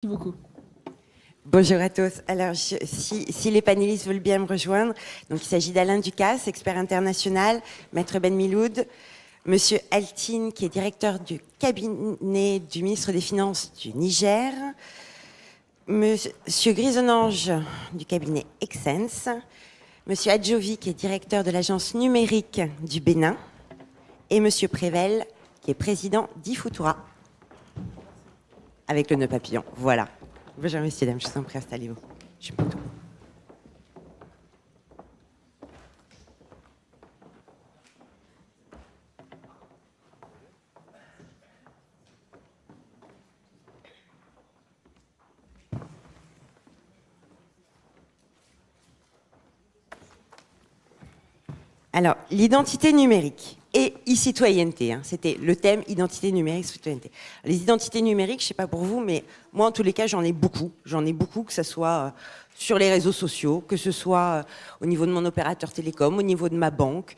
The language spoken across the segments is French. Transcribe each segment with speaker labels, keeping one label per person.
Speaker 1: Merci beaucoup.
Speaker 2: Bonjour à tous. Alors, si les panélistes veulent bien me rejoindre, donc il s'agit d'Alain Ducasse, expert international, Maître Ben Miloud, Monsieur Altine, qui est directeur du cabinet du ministre des Finances du Niger, Monsieur Grisonange du cabinet Exens, Monsieur Adjovi, qui est directeur de l'agence numérique du Bénin, et Monsieur Prével, qui est président d'Ifutura, avec le nœud papillon. Voilà. Bonjour messieurs, dames, je vous en prie, installez-vous. Je suis pas tout. Alors, l'identité numérique et e-citoyenneté, hein, c'était le thème identité numérique, citoyenneté. Les identités numériques, je ne sais pas pour vous, mais moi, en tous les cas, j'en ai beaucoup. J'en ai beaucoup, que ce soit sur les réseaux sociaux, que ce soit au niveau de mon opérateur télécom, au niveau de ma banque,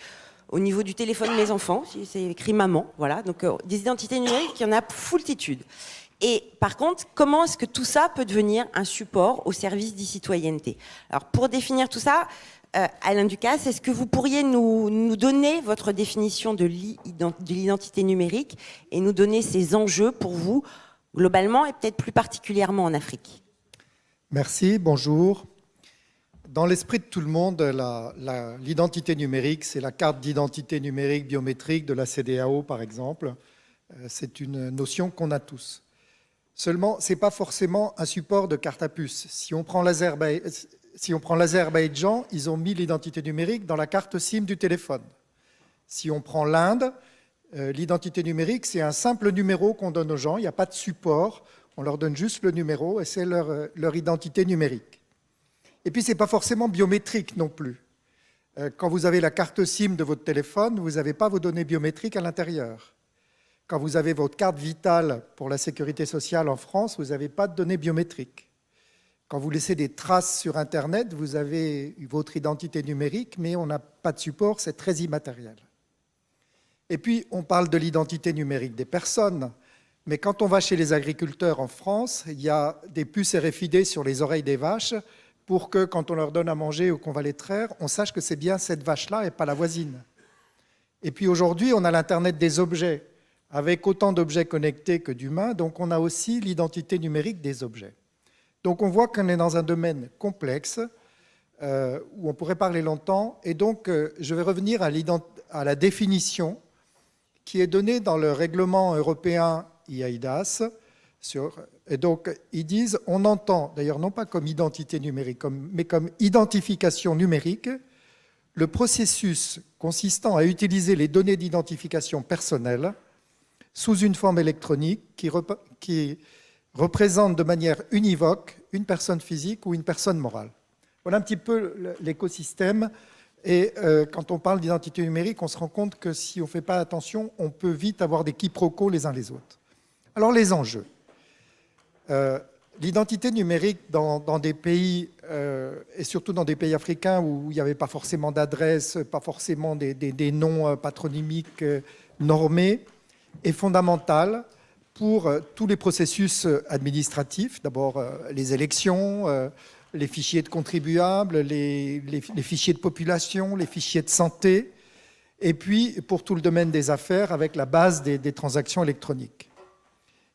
Speaker 2: au niveau du téléphone de mes enfants, si c'est écrit maman, voilà. Donc, des identités numériques, il y en a foultitude. Et par contre, comment est-ce que tout ça peut devenir un support au service d'e-citoyenneté? Alors, pour définir tout ça, Alain Ducasse, est-ce que vous pourriez nous donner votre définition de l'identité numérique et nous donner ses enjeux pour vous, globalement et peut-être plus particulièrement en Afrique?
Speaker 3: Merci, bonjour. Dans l'esprit de tout le monde, l'identité numérique, c'est la carte d'identité numérique biométrique de la CEDEAO, par exemple. C'est une notion qu'on a tous. Seulement, ce n'est pas forcément un support de carte à puce. Si on prend l'Azerbaïdjan, ils ont mis l'identité numérique dans la carte SIM du téléphone. Si on prend l'Inde, l'identité numérique, c'est un simple numéro qu'on donne aux gens. Il n'y a pas de support. On leur donne juste le numéro et c'est leur identité numérique. Et puis, ce n'est pas forcément biométrique non plus. Quand vous avez la carte SIM de votre téléphone, vous n'avez pas vos données biométriques à l'intérieur. Quand vous avez votre carte vitale pour la sécurité sociale en France, vous n'avez pas de données biométriques. Quand vous laissez des traces sur Internet, vous avez votre identité numérique, mais on n'a pas de support, c'est très immatériel. Et puis, on parle de l'identité numérique des personnes, mais quand on va chez les agriculteurs en France, il y a des puces RFID sur les oreilles des vaches pour que, quand on leur donne à manger ou qu'on va les traire, on sache que c'est bien cette vache-là et pas la voisine. Et puis aujourd'hui, on a l'Internet des objets, avec autant d'objets connectés que d'humains, donc on a aussi l'identité numérique des objets. Donc on voit qu'on est dans un domaine complexe, où on pourrait parler longtemps, et donc je vais revenir à la définition qui est donnée dans le règlement européen eIDAS. Et donc ils disent, on entend, d'ailleurs non pas comme identité numérique, mais comme identification numérique, le processus consistant à utiliser les données d'identification personnelle sous une forme électronique qui représente de manière univoque une personne physique ou une personne morale. Voilà un petit peu l'écosystème. Et quand on parle d'identité numérique, on se rend compte que si on ne fait pas attention, on peut vite avoir des quiproquos les uns les autres. Alors les enjeux. L'identité numérique dans des pays, et surtout dans des pays africains où il n'y avait pas forcément d'adresse, pas forcément des noms patronymiques normés, est fondamentale pour tous les processus administratifs. D'abord, les élections, les fichiers de contribuables, les fichiers de population, les fichiers de santé, et puis pour tout le domaine des affaires avec la base des transactions électroniques.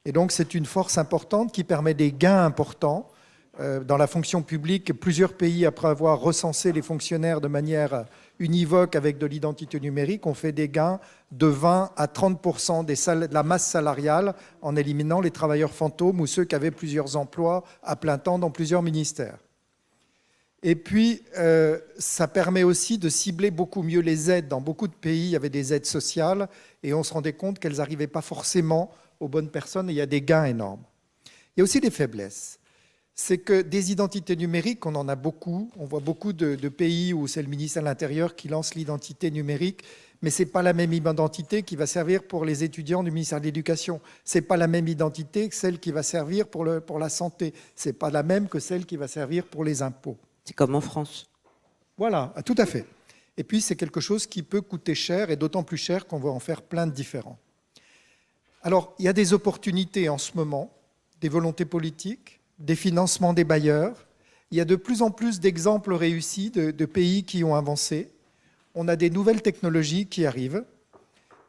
Speaker 3: Et donc, c'est une force importante qui permet des gains importants. Dans la fonction publique, plusieurs pays, après avoir recensé les fonctionnaires de manière univoque avec de l'identité numérique, ont fait des gains de 20 à 30% de la masse salariale en éliminant les travailleurs fantômes ou ceux qui avaient plusieurs emplois à plein temps dans plusieurs ministères. Et puis, ça permet aussi de cibler beaucoup mieux les aides. Dans beaucoup de pays, il y avait des aides sociales et on se rendait compte qu'elles n'arrivaient pas forcément aux bonnes personnes et il y a des gains énormes. Il y a aussi des faiblesses. C'est que des identités numériques, on en a beaucoup. On voit beaucoup de pays où c'est le ministère de l'Intérieur qui lance l'identité numérique, mais ce n'est pas la même identité qui va servir pour les étudiants du ministère de l'Éducation. Ce n'est pas la même identité que celle qui va servir pour la santé. Ce n'est pas la même que celle qui va servir pour les impôts.
Speaker 2: C'est comme en France.
Speaker 3: Voilà, tout à fait. Et puis, c'est quelque chose qui peut coûter cher, et d'autant plus cher qu'on va en faire plein de différents. Alors, il y a des opportunités en ce moment, des volontés politiques, des financements des bailleurs. Il y a de plus en plus d'exemples réussis de pays qui ont avancé. On a des nouvelles technologies qui arrivent.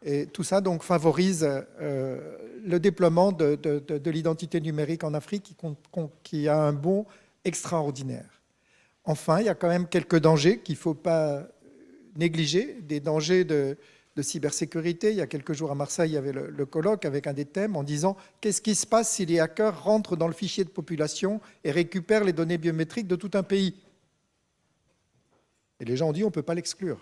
Speaker 3: Et tout ça donc favorise le déploiement de l'identité numérique en Afrique qui a un bond extraordinaire. Enfin, il y a quand même quelques dangers qu'il ne faut pas négliger, des dangers de cybersécurité. Il y a quelques jours à Marseille, il y avait le colloque avec un des thèmes en disant « Qu'est-ce qui se passe si les hackers rentrent dans le fichier de population et récupèrent les données biométriques de tout un pays ?» Et les gens ont dit « On ne peut pas l'exclure ».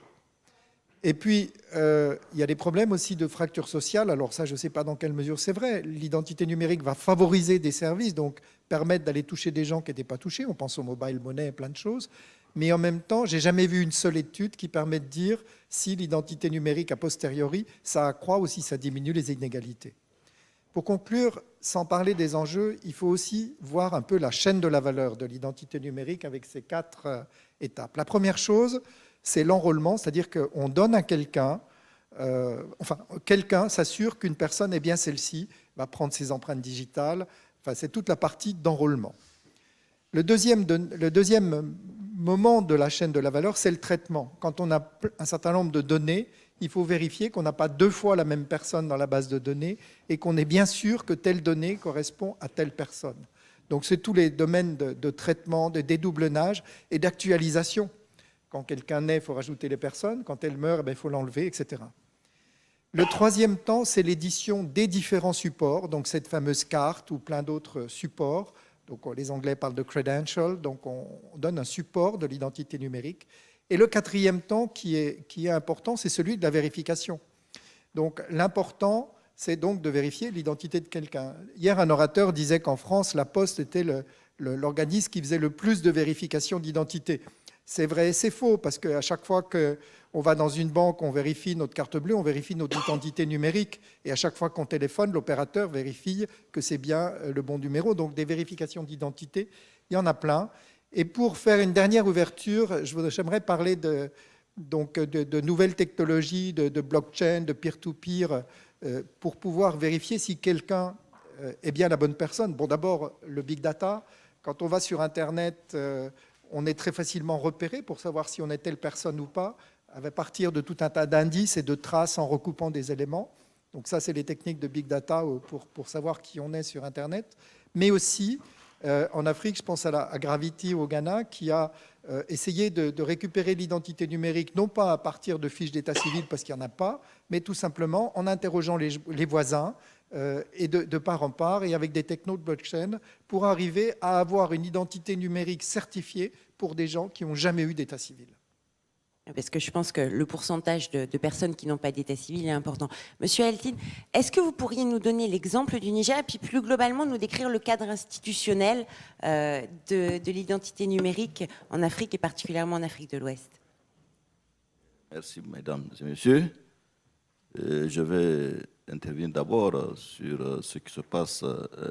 Speaker 3: Et puis, il y a des problèmes aussi de fracture sociale. Alors ça, je ne sais pas dans quelle mesure c'est vrai. L'identité numérique va favoriser des services, donc permettre d'aller toucher des gens qui n'étaient pas touchés. On pense au mobile money et plein de choses. Mais en même temps, je n'ai jamais vu une seule étude qui permet de dire si l'identité numérique a posteriori, ça accroît ou si ça diminue les inégalités. Pour conclure, sans parler des enjeux, il faut aussi voir un peu la chaîne de la valeur de l'identité numérique avec ces 4 étapes. La première chose, c'est l'enrôlement, c'est-à-dire qu'on donne à quelqu'un, quelqu'un s'assure qu'une personne est bien celle-ci, va prendre ses empreintes digitales, c'est toute la partie d'enrôlement. Le deuxième moment de la chaîne de la valeur, c'est le traitement. Quand on a un certain nombre de données, il faut vérifier qu'on n'a pas 2 fois la même personne dans la base de données et qu'on est bien sûr que telle donnée correspond à telle personne. Donc c'est tous les domaines de traitement, de dédoublonnage et d'actualisation. Quand quelqu'un naît, il faut rajouter les personnes. Quand elle meurt, il faut l'enlever, etc. Le troisième temps, c'est l'édition des différents supports, donc cette fameuse carte ou plein d'autres supports. Donc, les Anglais parlent de credential, donc on donne un support de l'identité numérique. Et le quatrième temps qui est important, c'est celui de la vérification. Donc l'important, c'est donc de vérifier l'identité de quelqu'un. Hier, un orateur disait qu'en France, la Poste était l'organisme qui faisait le plus de vérification d'identité. C'est vrai et c'est faux, parce qu'à chaque fois qu'on va dans une banque, on vérifie notre carte bleue, on vérifie notre identité numérique, et à chaque fois qu'on téléphone, l'opérateur vérifie que c'est bien le bon numéro. Donc des vérifications d'identité, il y en a plein. Et pour faire une dernière ouverture, j'aimerais parler de nouvelles technologies, de blockchain, de peer-to-peer, pour pouvoir vérifier si quelqu'un est bien la bonne personne. Bon, d'abord, le big data. Quand on va sur Internet, on est très facilement repéré pour savoir si on est telle personne ou pas, à partir de tout un tas d'indices et de traces en recoupant des éléments. Donc ça, c'est les techniques de big data pour savoir qui on est sur Internet. Mais aussi, en Afrique, je pense à Gravity au Ghana, qui a essayé de récupérer l'identité numérique, non pas à partir de fiches d'état civil, parce qu'il n'y en a pas, mais tout simplement en interrogeant les voisins, et de part en part, et avec des technos de blockchain, pour arriver à avoir une identité numérique certifiée pour des gens qui n'ont jamais eu d'état civil.
Speaker 2: Parce que je pense que le pourcentage de personnes qui n'ont pas d'état civil est important. Monsieur Altine, est-ce que vous pourriez nous donner l'exemple du Niger et puis plus globalement nous décrire le cadre institutionnel de l'identité numérique en Afrique et particulièrement en Afrique de l'Ouest?
Speaker 1: Merci, mesdames et messieurs. Je vais intervenir d'abord sur ce qui se passe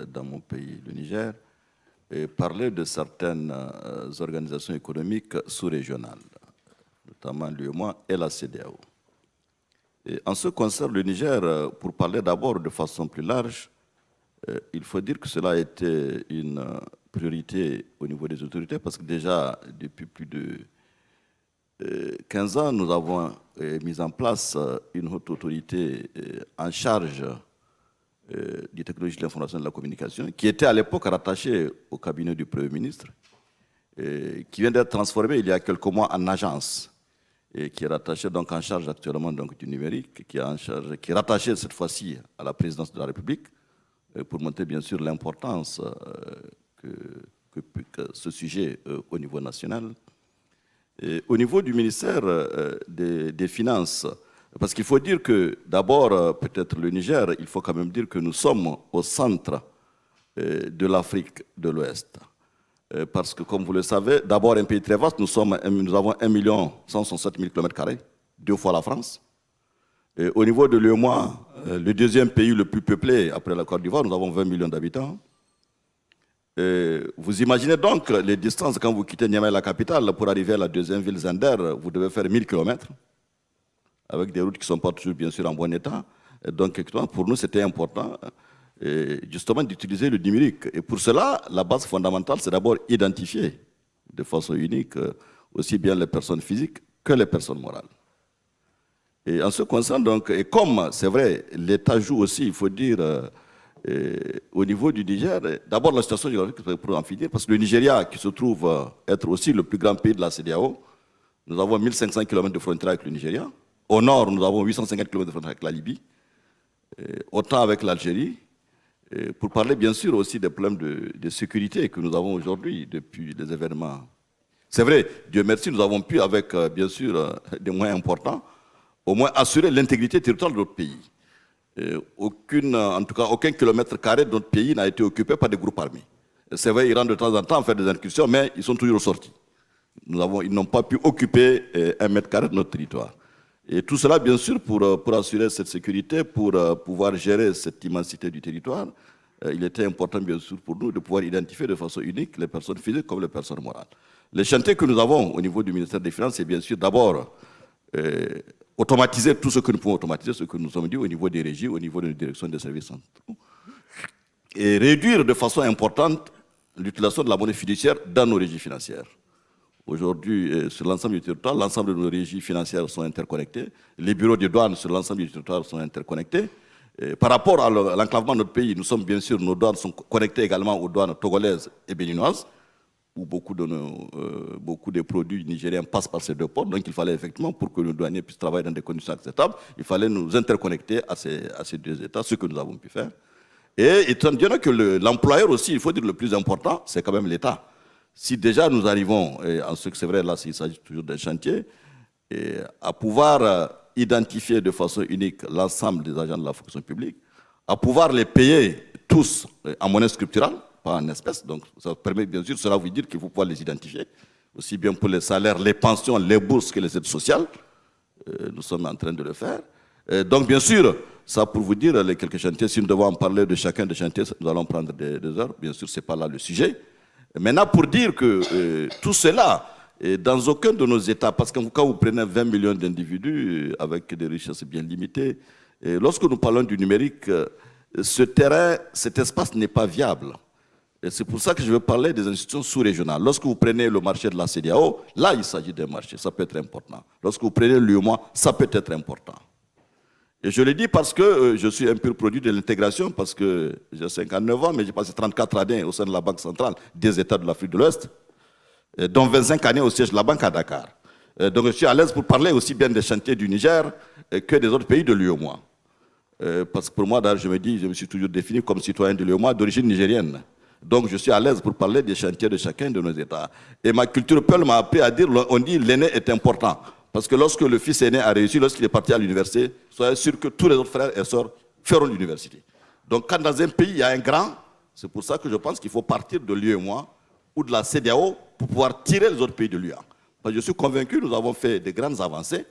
Speaker 1: dans mon pays, le Niger, et parler de certaines organisations économiques sous-régionales, notamment l'UEMOA et la CEDEAO. Et en ce qui concerne le Niger, pour parler d'abord de façon plus large, il faut dire que cela a été une priorité au niveau des autorités, parce que déjà, depuis plus de 15 ans, nous avons mis en place une haute autorité en charge des technologies de l'information et de la communication, qui était à l'époque rattachée au cabinet du Premier ministre, qui vient d'être transformée il y a quelques mois en agence, et qui est rattachée donc en charge actuellement donc, du numérique, qui est rattachée cette fois-ci à la présidence de la République, pour montrer bien sûr l'importance que ce sujet au niveau national. Et au niveau du ministère des Finances, parce qu'il faut dire que d'abord, peut-être le Niger, il faut quand même dire que nous sommes au centre de l'Afrique de l'Ouest. Parce que, comme vous le savez, d'abord un pays très vaste, nous avons 1 167 000 km², 2 fois la France. Et au niveau de l'UEMOA, le deuxième pays le plus peuplé après la Côte d'Ivoire, nous avons 20 millions d'habitants. Vous imaginez donc les distances quand vous quittez Niamey, la capitale, pour arriver à la deuxième ville, Zender, vous devez faire 1000 km, avec des routes qui ne sont pas toujours bien sûr en bon état. Et donc pour nous c'était important. justement d'utiliser le numérique. Et pour cela, la base fondamentale, c'est d'abord identifier de façon unique aussi bien les personnes physiques que les personnes morales. Et en ce qui concerne donc, et comme c'est vrai, l'État joue aussi, il faut dire, au niveau du Niger, d'abord la situation géographique pour en finir, parce que le Nigeria, qui se trouve être aussi le plus grand pays de la CEDEAO, nous avons 1500 km de frontière avec le Nigeria. Au nord, nous avons 850 km de frontière avec la Libye, autant avec l'Algérie, pour parler bien sûr aussi des problèmes de sécurité que nous avons aujourd'hui depuis les événements. C'est vrai, Dieu merci, nous avons pu, avec bien sûr des moyens importants, au moins assurer l'intégrité territoriale de notre pays. En tout cas, aucun kilomètre carré de notre pays n'a été occupé par des groupes armés. C'est vrai, ils rentrent de temps en temps faire des incursions, mais ils sont toujours sortis. Ils n'ont pas pu occuper 1 mètre carré de notre territoire. Et tout cela, bien sûr, pour assurer cette sécurité, pour pouvoir gérer cette immensité du territoire, il était important, bien sûr, pour nous de pouvoir identifier de façon unique les personnes physiques comme les personnes morales. Les chantiers que nous avons au niveau du ministère des Finances, c'est bien sûr d'abord automatiser tout ce que nous pouvons automatiser, ce que nous avons dit au niveau des régies, au niveau de la direction des services centraux, et réduire de façon importante l'utilisation de la monnaie fiduciaire dans nos régies financières. Aujourd'hui, sur l'ensemble du territoire, l'ensemble de nos régies financières sont interconnectées. Les bureaux de douane sur l'ensemble du territoire sont interconnectés. Et par rapport à l'enclavement de notre pays, nous sommes bien sûr, nos douanes sont connectées également aux douanes togolaises et béninoises, où beaucoup des produits nigériens passent par ces deux ports. Donc il fallait effectivement, pour que nos douaniers puissent travailler dans des conditions acceptables, il fallait nous interconnecter à ces deux États, ce que nous avons pu faire. Et étant donné que l'employeur aussi, il faut dire le plus important, c'est quand même l'État. Si déjà nous arrivons, et en ce que c'est vrai, là, il s'agit toujours d'un chantier, à pouvoir identifier de façon unique l'ensemble des agents de la fonction publique, à pouvoir les payer tous en monnaie scripturale, pas en espèces, donc ça permet bien sûr, cela veut dire qu'il faut pouvoir les identifier, aussi bien pour les salaires, les pensions, les bourses que les aides sociales, nous sommes en train de le faire. Donc bien sûr, ça pour vous dire les quelques chantiers, si nous devons en parler de chacun des chantiers, nous allons prendre des heures, bien sûr, ce n'est pas là le sujet. Maintenant, pour dire que tout cela, dans aucun de nos États, parce que quand vous prenez 20 millions d'individus avec des richesses bien limitées, lorsque nous parlons du numérique, ce terrain, cet espace n'est pas viable. Et c'est pour ça que je veux parler des institutions sous-régionales. Lorsque vous prenez le marché de la CEDEAO, là, il s'agit d'un marché, ça peut être important. Lorsque vous prenez l'UEMOA, ça peut être important. Et je le dis parce que je suis un pur produit de l'intégration, parce que j'ai 59 ans, mais j'ai passé 34 années au sein de la Banque centrale des États de l'Afrique de l'Ouest, dont 25 années au siège de la Banque à Dakar. Donc je suis à l'aise pour parler aussi bien des chantiers du Niger que des autres pays de l'UEMOA. Parce que pour moi, je me suis toujours défini comme citoyen de l'UEMOA d'origine nigérienne. Donc je suis à l'aise pour parler des chantiers de chacun de nos États. Et ma culture Peul m'a appris à dire, on dit l'aîné est important. Parce que lorsque le fils aîné a réussi, lorsqu'il est parti à l'université, soyez sûr que tous les autres frères et sœurs feront l'université. Donc quand dans un pays, il y a un grand, c'est pour ça que je pense qu'il faut partir de l'UEMOA ou de la CEDEAO pour pouvoir tirer les autres pays de l'UA. Parce que je suis convaincu que nous avons fait de grandes avancées.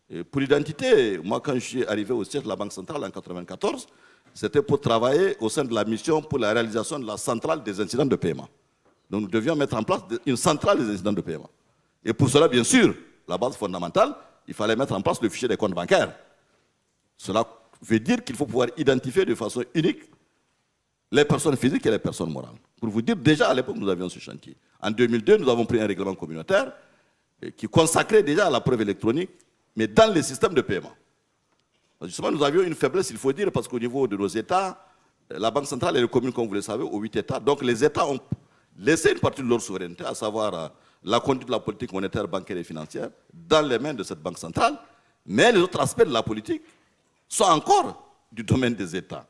Speaker 1: Et pour l'identité, moi quand je suis arrivé au siège de la Banque centrale en 1994, c'était pour travailler au sein de la mission pour la réalisation de la centrale des incidents de paiement. Donc nous devions mettre en place une centrale des incidents de paiement. Et pour cela, bien sûr, la base fondamentale, il fallait mettre en place le fichier des comptes bancaires. Cela veut dire qu'il faut pouvoir identifier de façon unique les personnes physiques et les personnes morales. Pour vous dire, déjà à l'époque, nous avions ce chantier. En 2002, nous avons pris un règlement communautaire qui consacrait déjà la preuve électronique, mais dans les systèmes de paiement. Justement, nous avions une faiblesse, il faut dire, parce qu'au niveau de nos États, la Banque centrale est le commune, comme vous le savez, aux 8 États. Donc les États ont laissé une partie de leur souveraineté, à savoir la conduite de la politique monétaire, bancaire et financière, dans les mains de cette Banque centrale. Mais les autres aspects de la politique sont encore du domaine des États.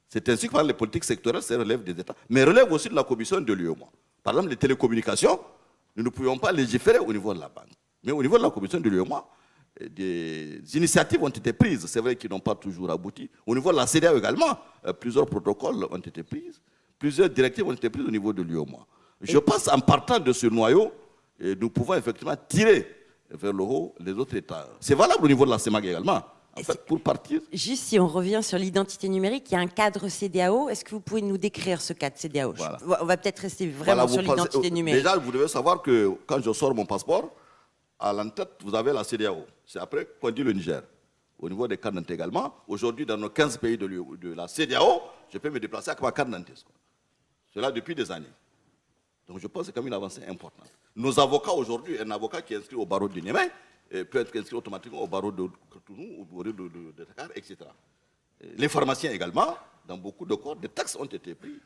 Speaker 1: C'est ainsi que les politiques sectorielles, ça relève des États, mais relève aussi de la commission de l'UEMOA. Par exemple, les télécommunications, nous ne pouvions pas légiférer au niveau de la banque. Mais au niveau de la commission de l'UEMOA, des initiatives ont été prises, c'est vrai qu'ils n'ont pas toujours abouti. Au niveau de la CEDEAO également, plusieurs protocoles ont été pris, plusieurs directives ont été prises au niveau de l'UEMOA. Je pense en partant de ce noyau, nous pouvons effectivement tirer vers le haut les autres États. C'est valable au niveau de la CEMAG également. En fait, pour partir.
Speaker 2: Juste si on revient sur l'identité numérique, il y a un cadre CEDEAO. Est-ce que vous pouvez nous décrire ce cadre CEDEAO?
Speaker 1: Voilà.
Speaker 2: On va peut-être rester vraiment sur l'identité numérique.
Speaker 1: Déjà, vous devez savoir que quand je sors mon passeport, à l'entête, vous avez la CEDEAO. C'est après qu'on dit le Niger. au niveau des cartes d'identité également. Aujourd'hui, dans nos 15 pays de la CEDEAO, je peux me déplacer avec ma carte d'identité. Cela depuis des années. Donc je pense que c'est quand même une avancée importante. Nos avocats aujourd'hui, un avocat qui est inscrit au barreau du Niamey peut être inscrit automatiquement au barreau de Cotonou, au barreau de Dakar, etc. Les pharmaciens également, dans beaucoup de corps, des taxes ont été prises.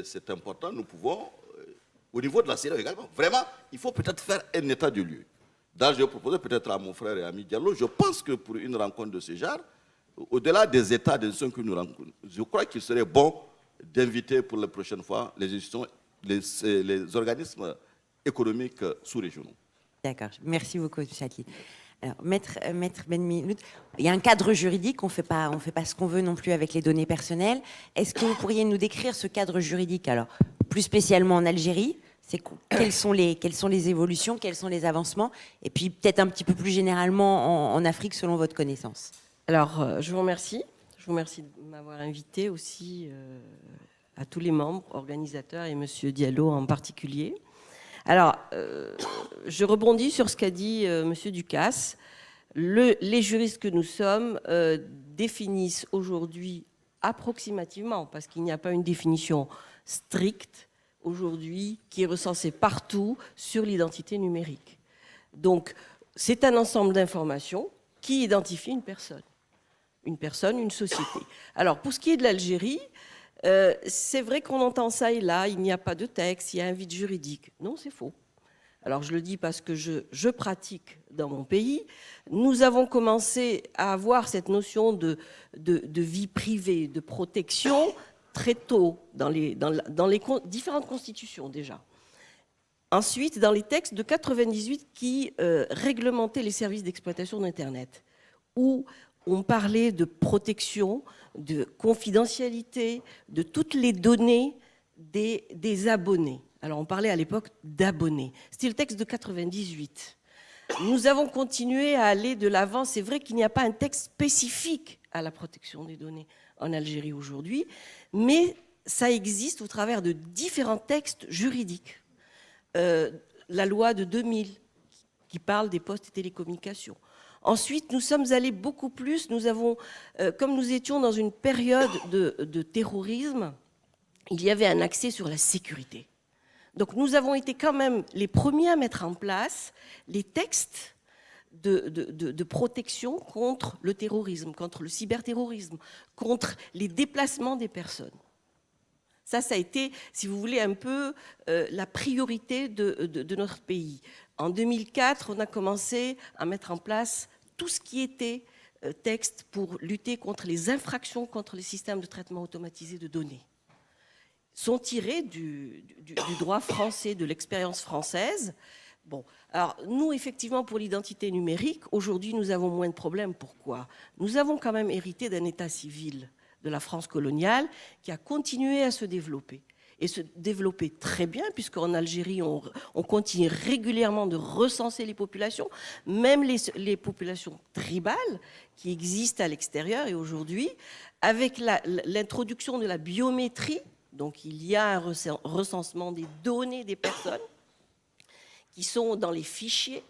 Speaker 1: C'est important, nous pouvons, au niveau de la CEDEAO également, vraiment, il faut peut-être faire un état du lieu. D'ailleurs, je vais proposer peut-être à mon frère et ami Diallo, je pense que pour une rencontre de ce genre, au-delà des états des institutions que nous rencontrons, je crois qu'il serait bon d'inviter pour la prochaine fois les institutions, les organismes économiques sous-régionaux.
Speaker 2: D'accord, merci beaucoup, M. Châtelier. Alors, Maître Ben Miloud, il y a un cadre juridique, on ne fait pas ce qu'on veut non plus avec les données personnelles. Est-ce que vous pourriez nous décrire ce cadre juridique, alors plus spécialement en Algérie, quelles sont les évolutions, quels sont les avancements, et puis peut-être un petit peu plus généralement en Afrique selon votre connaissance?
Speaker 4: Alors, je vous remercie. Je vous remercie de m'avoir invité aussi à tous les membres, organisateurs et Monsieur Diallo en particulier. Alors, je rebondis sur ce qu'a dit Monsieur Ducasse. Les juristes que nous sommes définissent aujourd'hui approximativement, parce qu'il n'y a pas une définition stricte aujourd'hui qui est recensée partout sur l'identité numérique. Donc, c'est un ensemble d'informations qui identifient une personne, une société. Alors, pour ce qui est de l'Algérie, c'est vrai qu'on entend ça et là, il n'y a pas de texte, il y a un vide juridique. Non, c'est faux. Alors, je le dis parce que je pratique dans mon pays. Nous avons commencé à avoir cette notion de vie privée, de protection, très tôt dans les différentes constitutions déjà. Ensuite, dans les textes de 98 qui réglementaient les services d'exploitation d'Internet, où on parlait de protection, de confidentialité, de toutes les données des abonnés. Alors, on parlait à l'époque d'abonnés. C'était le texte de 98. Nous avons continué à aller de l'avant. C'est vrai qu'il n'y a pas un texte spécifique à la protection des données en Algérie aujourd'hui, mais ça existe au travers de différents textes juridiques. La loi de 2000 qui parle des postes et télécommunications. Ensuite, nous sommes allés beaucoup plus. Nous avons, comme nous étions dans une période de terrorisme, il y avait un accès sur la sécurité. Donc nous avons été quand même les premiers à mettre en place les textes de protection contre le terrorisme, contre le cyberterrorisme, contre les déplacements des personnes. Ça a été, si vous voulez, un peu la priorité de notre pays. En 2004, on a commencé à mettre en place tout ce qui était texte pour lutter contre les infractions contre les systèmes de traitement automatisé de données. Sont tirés du droit français, de l'expérience française. Bon, alors nous, effectivement, pour l'identité numérique, aujourd'hui, nous avons moins de problèmes. Pourquoi ? Nous avons quand même hérité d'un état civil de la France coloniale qui a continué à se développer. Et se développer très bien, puisqu'en Algérie, on continue régulièrement de recenser les populations, même les populations tribales qui existent à l'extérieur. Et aujourd'hui, avec l'introduction de la biométrie, donc il y a un recensement des données des personnes qui sont dans les fichiers.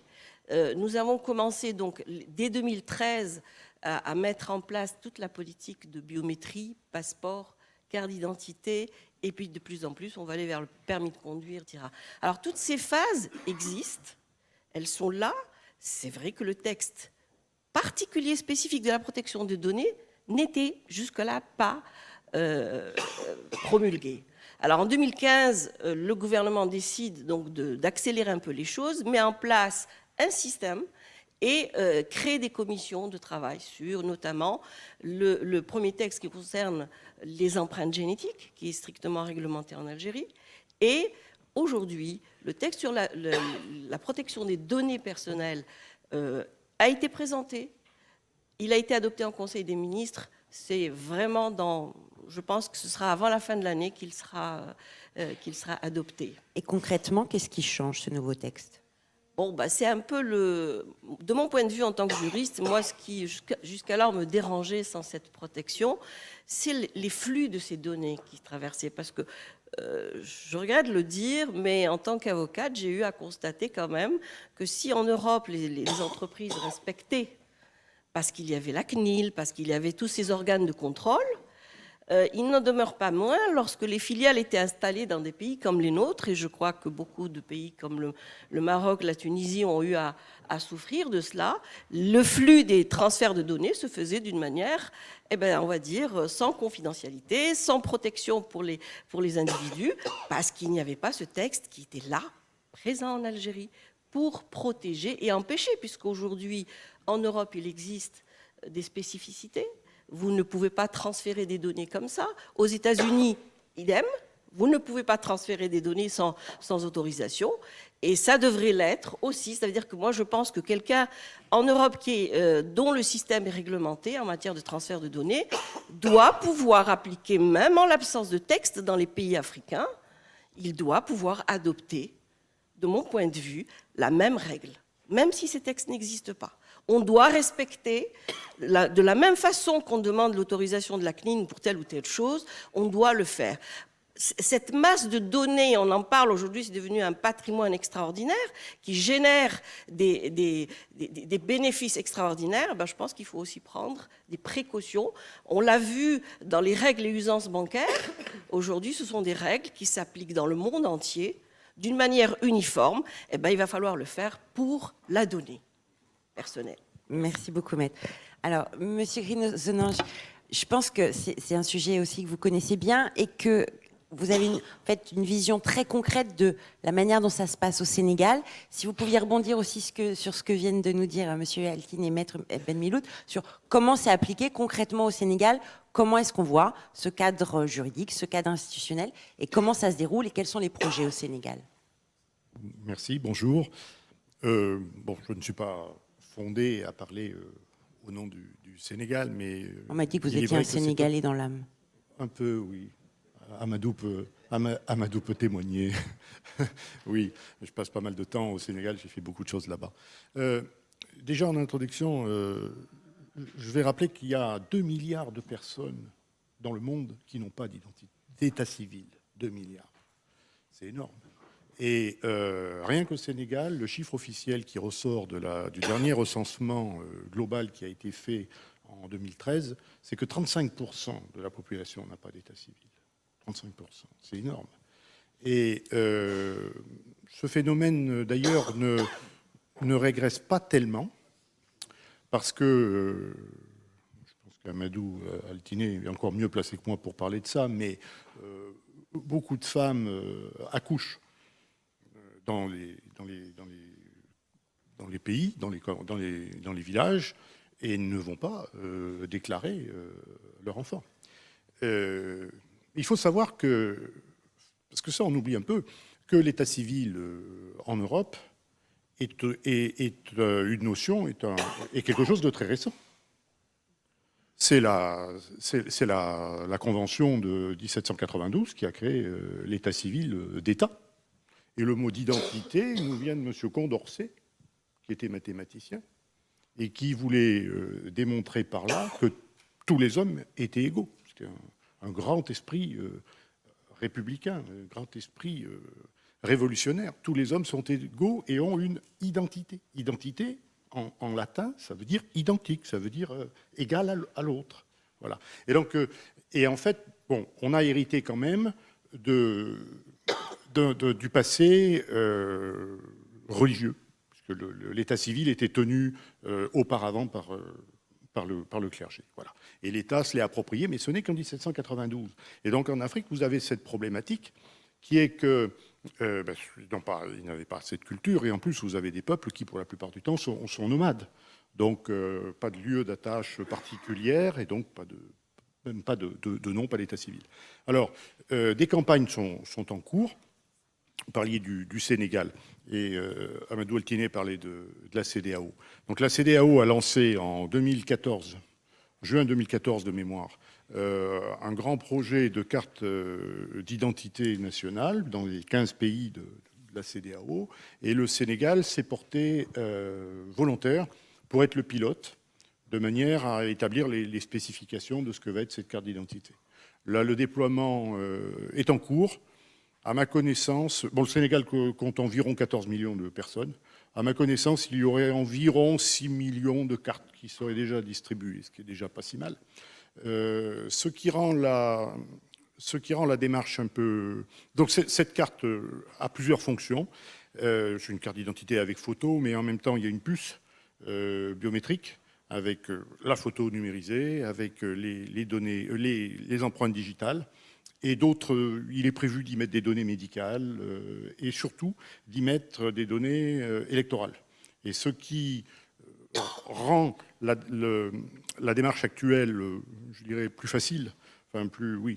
Speaker 4: Nous avons commencé donc dès 2013 à mettre en place toute la politique de biométrie, passeport, carte d'identité, et puis de plus en plus, on va aller vers le permis de conduire, etc. Alors toutes ces phases existent, elles sont là. C'est vrai que le texte particulier spécifique de la protection des données n'était jusque-là pas promulgué. Alors en 2015, le gouvernement décide donc d'accélérer un peu les choses, met en place un système et crée des commissions de travail sur notamment le premier texte qui concerne les empreintes génétiques, qui est strictement réglementé en Algérie, et aujourd'hui, le texte sur la protection des données personnelles a été présenté, il a été adopté en Conseil des ministres, c'est vraiment dans... Je pense que ce sera avant la fin de l'année qu'il sera adopté.
Speaker 2: Et concrètement, qu'est-ce qui change ce nouveau texte ?
Speaker 4: Bon, bah, c'est un peu de mon point de vue en tant que juriste, moi, ce qui jusqu'alors me dérangeait sans cette protection, c'est les flux de ces données qui traversaient. Parce que je regrette de le dire, mais en tant qu'avocate, j'ai eu à constater quand même que si en Europe, les entreprises respectaient parce qu'il y avait la CNIL, parce qu'il y avait tous ces organes de contrôle, il n'en demeure pas moins, lorsque les filiales étaient installées dans des pays comme les nôtres, et je crois que beaucoup de pays comme le Maroc, la Tunisie ont eu à souffrir de cela, le flux des transferts de données se faisait d'une manière, on va dire, sans confidentialité, sans protection pour les individus, parce qu'il n'y avait pas ce texte qui était là, présent en Algérie, pour protéger et empêcher, puisqu'aujourd'hui, en Europe, il existe des spécificités. Vous ne pouvez pas transférer des données comme ça. Aux États-Unis, idem. Vous ne pouvez pas transférer des données sans autorisation. Et ça devrait l'être aussi. Ça veut dire que moi, je pense que quelqu'un en Europe dont le système est réglementé en matière de transfert de données doit pouvoir appliquer, même en l'absence de texte dans les pays africains, il doit pouvoir adopter, de mon point de vue, la même règle, même si ces textes n'existent pas. On doit respecter, de la même façon qu'on demande l'autorisation de la CNIL pour telle ou telle chose, on doit le faire. Cette masse de données, on en parle aujourd'hui, c'est devenu un patrimoine extraordinaire qui génère des bénéfices extraordinaires. Je pense qu'il faut aussi prendre des précautions. On l'a vu dans les règles et usances bancaires. Aujourd'hui, ce sont des règles qui s'appliquent dans le monde entier d'une manière uniforme. Il va falloir le faire pour la donnée personnelle.
Speaker 2: Merci beaucoup, Maître. Alors, Monsieur Grisenange, je pense que c'est un sujet aussi que vous connaissez bien et que vous avez une vision très concrète de la manière dont ça se passe au Sénégal. Si vous pouviez rebondir aussi sur ce que viennent de nous dire Monsieur Altine et Maître Ben Miloud, sur comment c'est appliqué concrètement au Sénégal, comment est-ce qu'on voit ce cadre juridique, ce cadre institutionnel, et comment ça se déroule et quels sont les projets au Sénégal.
Speaker 5: Merci, bonjour. Je ne suis pas fondé à parler au nom du Sénégal, mais...
Speaker 2: On m'a dit que vous étiez un Sénégalais dans l'âme.
Speaker 5: Un peu, oui. Amadou peut témoigner. Oui, je passe pas mal de temps au Sénégal, j'ai fait beaucoup de choses là-bas. Déjà en introduction, je vais rappeler qu'il y a 2 milliards de personnes dans le monde qui n'ont pas d'état civil. 2 milliards. C'est énorme. Et rien qu'au Sénégal, le chiffre officiel qui ressort du dernier recensement global qui a été fait en 2013, c'est que 35% de la population n'a pas d'état civil. 35%, c'est énorme. Et ce phénomène, d'ailleurs, ne régresse pas tellement, parce que, je pense qu'Amadou Altine est encore mieux placé que moi pour parler de ça, mais beaucoup de femmes accouchent dans les pays, dans les villages, et ne vont pas déclarer leur enfant. Il faut savoir que, parce que ça on oublie un peu, que l'état civil en Europe est une notion, est quelque chose de très récent. C'est la Convention de 1792 qui a créé l'état civil d'État. Et le mot d'identité nous vient de M. Condorcet, qui était mathématicien, et qui voulait démontrer par là que tous les hommes étaient égaux. C'était un grand esprit républicain, un grand esprit révolutionnaire. Tous les hommes sont égaux et ont une identité. Identité, en latin, ça veut dire identique, ça veut dire égal à l'autre. Voilà. Et donc, et en fait, bon, on a hérité quand même du passé religieux, puisque l'état civil était tenu auparavant par le clergé. Voilà. Et l'État se l'est approprié, mais ce n'est qu'en 1792. Et donc en Afrique, vous avez cette problématique qui est que ils n'avaient pas assez de culture, et en plus vous avez des peuples qui, pour la plupart du temps, sont nomades. Donc pas de lieu d'attache particulière, et donc même pas de nom, pas d'état civil. Alors, des campagnes sont en cours. Vous parliez du Sénégal, et Amadou Altine parlait de la CEDEAO. Donc la CEDEAO a lancé en 2014, juin 2014 de mémoire, un grand projet de carte d'identité nationale dans les 15 pays de la CEDEAO, et le Sénégal s'est porté volontaire pour être le pilote, de manière à établir les spécifications de ce que va être cette carte d'identité. Là, le déploiement est en cours. À ma connaissance, bon, le Sénégal compte environ 14 millions de personnes. À ma connaissance, il y aurait environ 6 millions de cartes qui seraient déjà distribuées, ce qui est déjà pas si mal. Ce qui rend la démarche un peu... Donc cette carte a plusieurs fonctions. C'est une carte d'identité avec photo, mais en même temps, il y a une puce biométrique avec la photo numérisée, avec les données, les empreintes digitales. Et d'autres, il est prévu d'y mettre des données médicales et surtout d'y mettre des données électorales. Et ce qui rend la démarche actuelle, je dirais, plus facile, enfin plus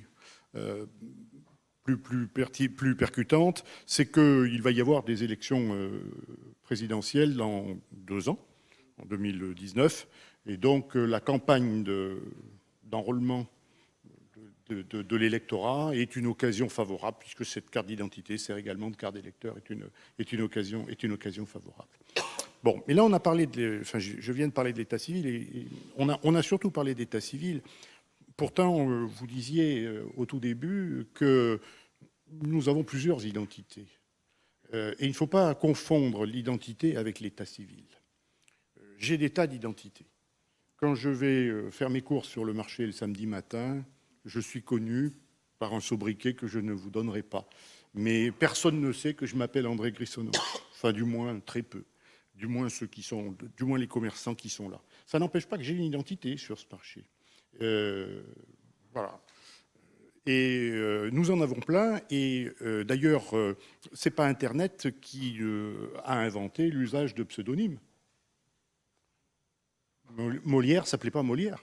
Speaker 5: percutante, c'est qu'il va y avoir des élections présidentielles dans 2 ans, en 2019. Et donc la campagne d'enrôlement de l'électorat est une occasion favorable, puisque cette carte d'identité sert également de carte d'électeur, est une occasion favorable. Bon, mais là on a parlé je viens de parler de l'état civil, et on a surtout parlé d'état civil. Pourtant, vous disiez au tout début que nous avons plusieurs identités. Et il ne faut pas confondre l'identité avec l'état civil. J'ai des tas d'identités. Quand je vais faire mes courses sur le marché le samedi matin, je suis connu par un sobriquet que je ne vous donnerai pas. Mais personne ne sait que je m'appelle André Grissonneau. Enfin, du moins, très peu. Du moins les commerçants qui sont là. Ça n'empêche pas que j'ai une identité sur ce marché. Voilà. Et nous en avons plein. Et d'ailleurs, c'est pas Internet qui a inventé l'usage de pseudonymes. Molière s'appelait pas Molière.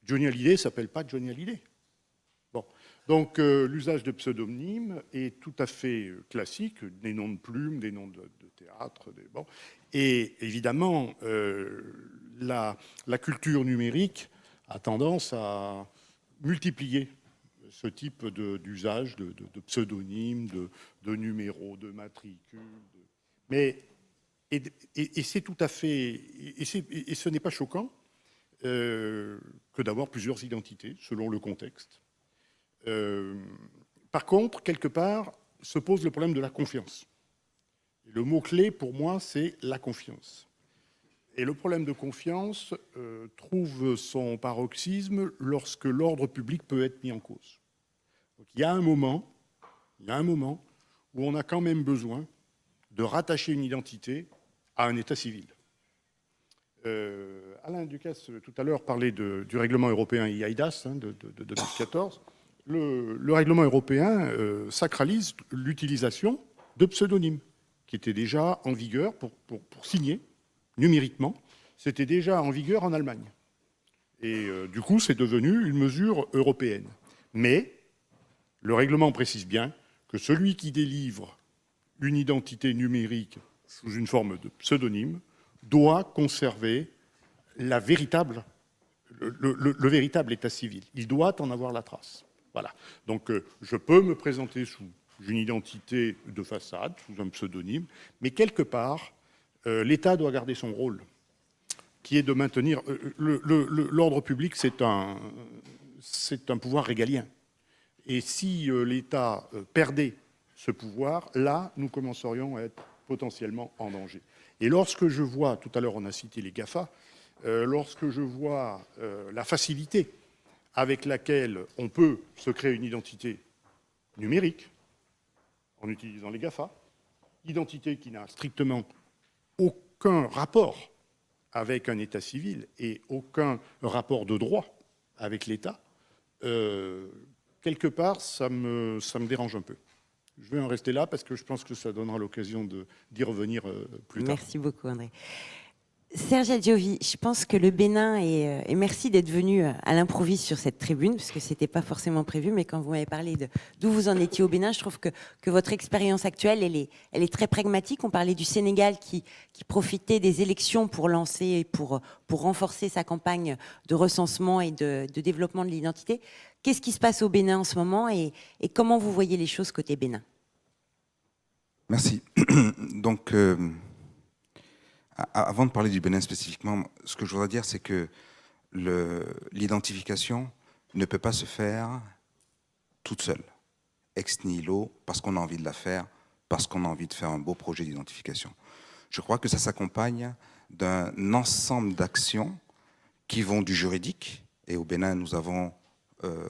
Speaker 5: Johnny Hallyday s'appelle pas Johnny Hallyday. Bon. Donc l'usage de pseudonymes est tout à fait classique, des noms de plumes, des noms de théâtre. Bon. Et évidemment, la culture numérique a tendance à multiplier ce type d'usage de pseudonymes, de numéros, de matricules. Mais c'est tout à fait... Et ce n'est pas choquant que d'avoir plusieurs identités, selon le contexte. Par contre, quelque part, se pose le problème de la confiance. Le mot-clé, pour moi, c'est la confiance. Et le problème de confiance trouve son paroxysme lorsque l'ordre public peut être mis en cause. Donc, il y a un moment où on a quand même besoin de rattacher une identité à un état civil. Alain Ducasse, tout à l'heure, parlait du règlement européen EIDAS de 2014. Le règlement européen sacralise l'utilisation de pseudonymes, qui étaient déjà en vigueur pour signer numériquement. C'était déjà en vigueur en Allemagne. Et du coup, c'est devenu une mesure européenne. Mais le règlement précise bien que celui qui délivre une identité numérique sous une forme de pseudonyme doit conserver le véritable état civil. Il doit en avoir la trace. Voilà. Donc je peux me présenter sous une identité de façade, sous un pseudonyme, mais quelque part, l'État doit garder son rôle, qui est de maintenir... L'ordre public, c'est un pouvoir régalien. Et si l'État perdait ce pouvoir, là, nous commencerions à être potentiellement en danger. Et lorsque je vois, tout à l'heure on a cité les GAFA, lorsque je vois la facilité avec laquelle on peut se créer une identité numérique en utilisant les GAFA, identité qui n'a strictement aucun rapport avec un état civil et aucun rapport de droit avec l'État, quelque part, ça me dérange un peu. Je vais en rester là parce que je pense que ça donnera l'occasion d'y revenir plus tard.
Speaker 2: Merci beaucoup, André. Serge Adjovi, je pense que le Bénin, et merci d'être venu à l'improviste sur cette tribune, parce que ce n'était pas forcément prévu, mais quand vous m'avez parlé d'où vous en étiez au Bénin, je trouve que votre expérience actuelle, elle est très pragmatique. On parlait du Sénégal qui profitait des élections pour lancer, pour renforcer sa campagne de recensement et de développement de l'identité. Qu'est-ce qui se passe au Bénin en ce moment et comment vous voyez les choses côté Bénin?
Speaker 6: Merci. Donc, avant de parler du Bénin spécifiquement, ce que je voudrais dire, c'est que l'identification ne peut pas se faire toute seule. ex nihilo, parce qu'on a envie de la faire, parce qu'on a envie de faire un beau projet d'identification. Je crois que ça s'accompagne d'un ensemble d'actions qui vont du juridique, et au Bénin, nous avons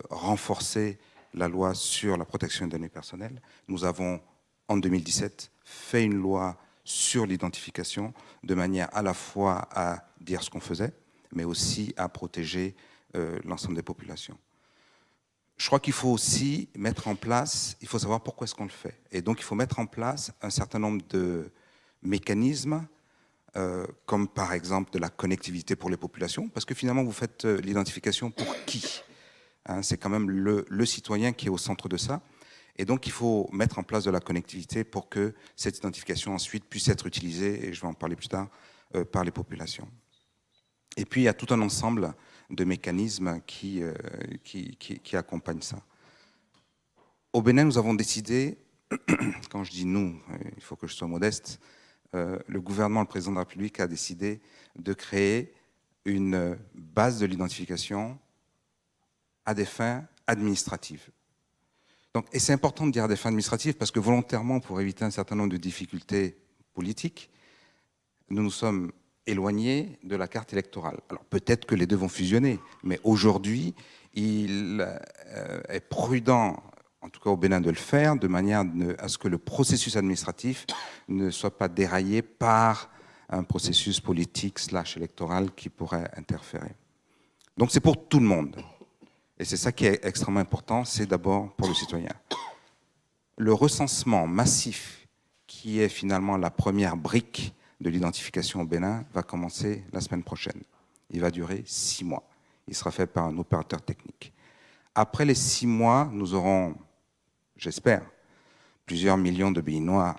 Speaker 6: renforcé la loi sur la protection des données personnelles. Nous avons, en 2017, fait une loi sur l'identification, de manière à la fois à dire ce qu'on faisait, mais aussi à protéger l'ensemble des populations. Je crois qu'il faut aussi mettre en place, il faut savoir pourquoi est-ce qu'on le fait. Et donc, il faut mettre en place un certain nombre de mécanismes, comme par exemple de la connectivité pour les populations, parce que finalement, vous faites l'identification pour qui? Hein, c'est quand même le citoyen qui est au centre de ça. Et donc, il faut mettre en place de la connectivité pour que cette identification ensuite puisse être utilisée, et je vais en parler plus tard, par les populations. Et puis, il y a tout un ensemble de mécanismes qui accompagnent ça. Au Bénin, nous avons décidé, quand je dis nous, il faut que je sois modeste, le gouvernement, le président de la République a décidé de créer une base de l'identification à des fins administratives. Donc, et c'est important de dire à des fins administratives parce que volontairement, pour éviter un certain nombre de difficultés politiques, nous nous sommes éloignés de la carte électorale. Alors peut-être que les deux vont fusionner, mais aujourd'hui, il est prudent, en tout cas au Bénin, de le faire, de manière à ce que le processus administratif ne soit pas déraillé par un processus politique / électoral qui pourrait interférer. Donc c'est pour tout le monde. Et c'est ça qui est extrêmement important, c'est d'abord pour le citoyen. Le recensement massif, qui est finalement la première brique de l'identification au Bénin, va commencer la semaine prochaine. Il va durer 6 mois. Il sera fait par un opérateur technique. Après les 6 mois, nous aurons, j'espère, plusieurs millions de Béninois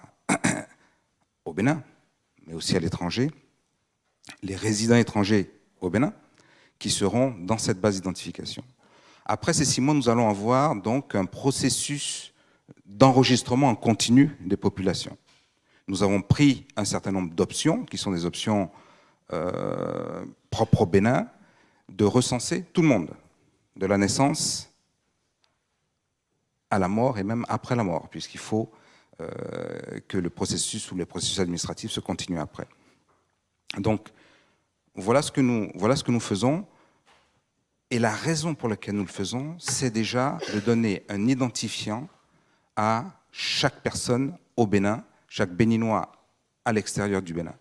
Speaker 6: au Bénin, mais aussi à l'étranger, les résidents étrangers au Bénin, qui seront dans cette base d'identification. Après ces 6 mois, nous allons avoir donc un processus d'enregistrement en continu des populations. Nous avons pris un certain nombre d'options, qui sont des options propres au Bénin, de recenser tout le monde, de la naissance à la mort et même après la mort, puisqu'il faut que le processus ou les processus administratifs se continuent après. Donc, voilà ce que nous faisons. Et la raison pour laquelle nous le faisons, c'est déjà de donner un identifiant à chaque personne au Bénin, chaque Béninois à l'extérieur du Bénin.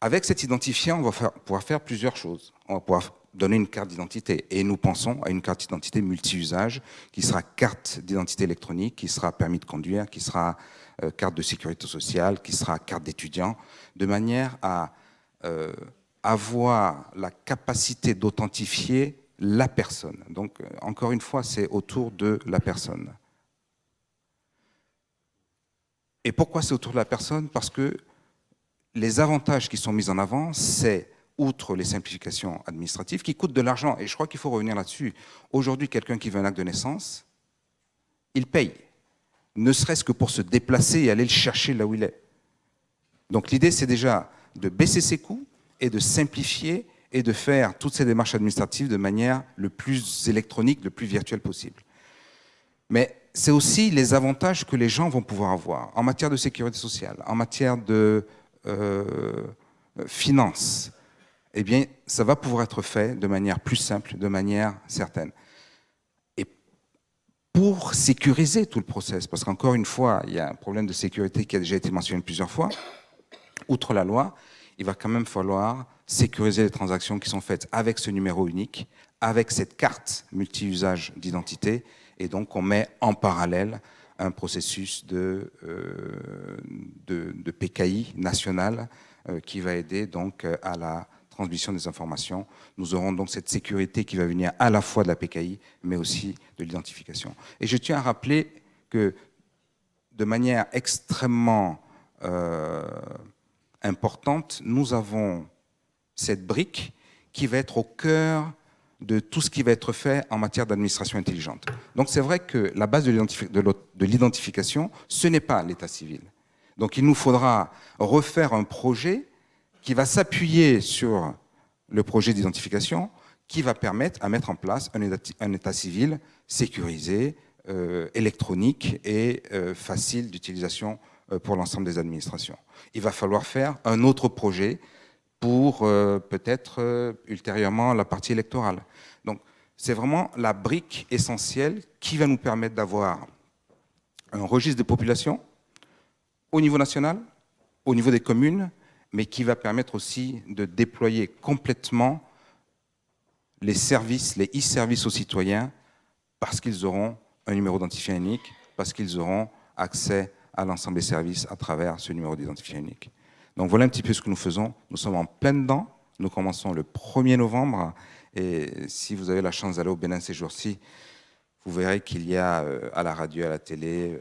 Speaker 6: Avec cet identifiant, on va pouvoir faire plusieurs choses. On va pouvoir donner une carte d'identité. Et nous pensons à une carte d'identité multi-usage qui sera carte d'identité électronique, qui sera permis de conduire, qui sera carte de sécurité sociale, qui sera carte d'étudiant, de manière à avoir la capacité d'authentifier la personne. Donc, encore une fois, c'est autour de la personne. Et pourquoi c'est autour de la personne? Parce que les avantages qui sont mis en avant, c'est, outre les simplifications administratives, qui coûtent de l'argent. Et je crois qu'il faut revenir là-dessus. Aujourd'hui, quelqu'un qui veut un acte de naissance, il paye, ne serait-ce que pour se déplacer et aller le chercher là où il est. Donc l'idée, c'est déjà de baisser ses coûts et de simplifier et de faire toutes ces démarches administratives de manière le plus électronique, le plus virtuelle possible. Mais c'est aussi les avantages que les gens vont pouvoir avoir en matière de sécurité sociale, en matière de finances. Eh bien, ça va pouvoir être fait de manière plus simple, de manière certaine. Et pour sécuriser tout le process, parce qu'encore une fois, il y a un problème de sécurité qui a déjà été mentionné plusieurs fois, outre la loi, il va quand même falloir sécuriser les transactions qui sont faites avec ce numéro unique, avec cette carte multi-usage d'identité, et donc on met en parallèle un processus de PKI national qui va aider donc à la transmission des informations. Nous aurons donc cette sécurité qui va venir à la fois de la PKI, mais aussi de l'identification. Et je tiens à rappeler que de manière extrêmement importante, nous avons cette brique qui va être au cœur de tout ce qui va être fait en matière d'administration intelligente. Donc c'est vrai que la base de l'identification, ce n'est pas l'état civil. Donc il nous faudra refaire un projet qui va s'appuyer sur le projet d'identification, qui va permettre à mettre en place un état civil sécurisé, électronique et facile d'utilisation pour l'ensemble des administrations. Il va falloir faire un autre projet pour peut-être ultérieurement la partie électorale. Donc c'est vraiment la brique essentielle qui va nous permettre d'avoir un registre de population au niveau national, au niveau des communes, mais qui va permettre aussi de déployer complètement les services, les e-services aux citoyens, parce qu'ils auront un numéro d'identifiant unique, parce qu'ils auront accès à l'ensemble des services à travers ce numéro d'identifiant unique. Donc voilà un petit peu ce que nous faisons. Nous sommes en plein dedans. Nous commençons le 1er novembre. Et si vous avez la chance d'aller au Bénin ces jours-ci, vous verrez qu'il y a à la radio, à la télé,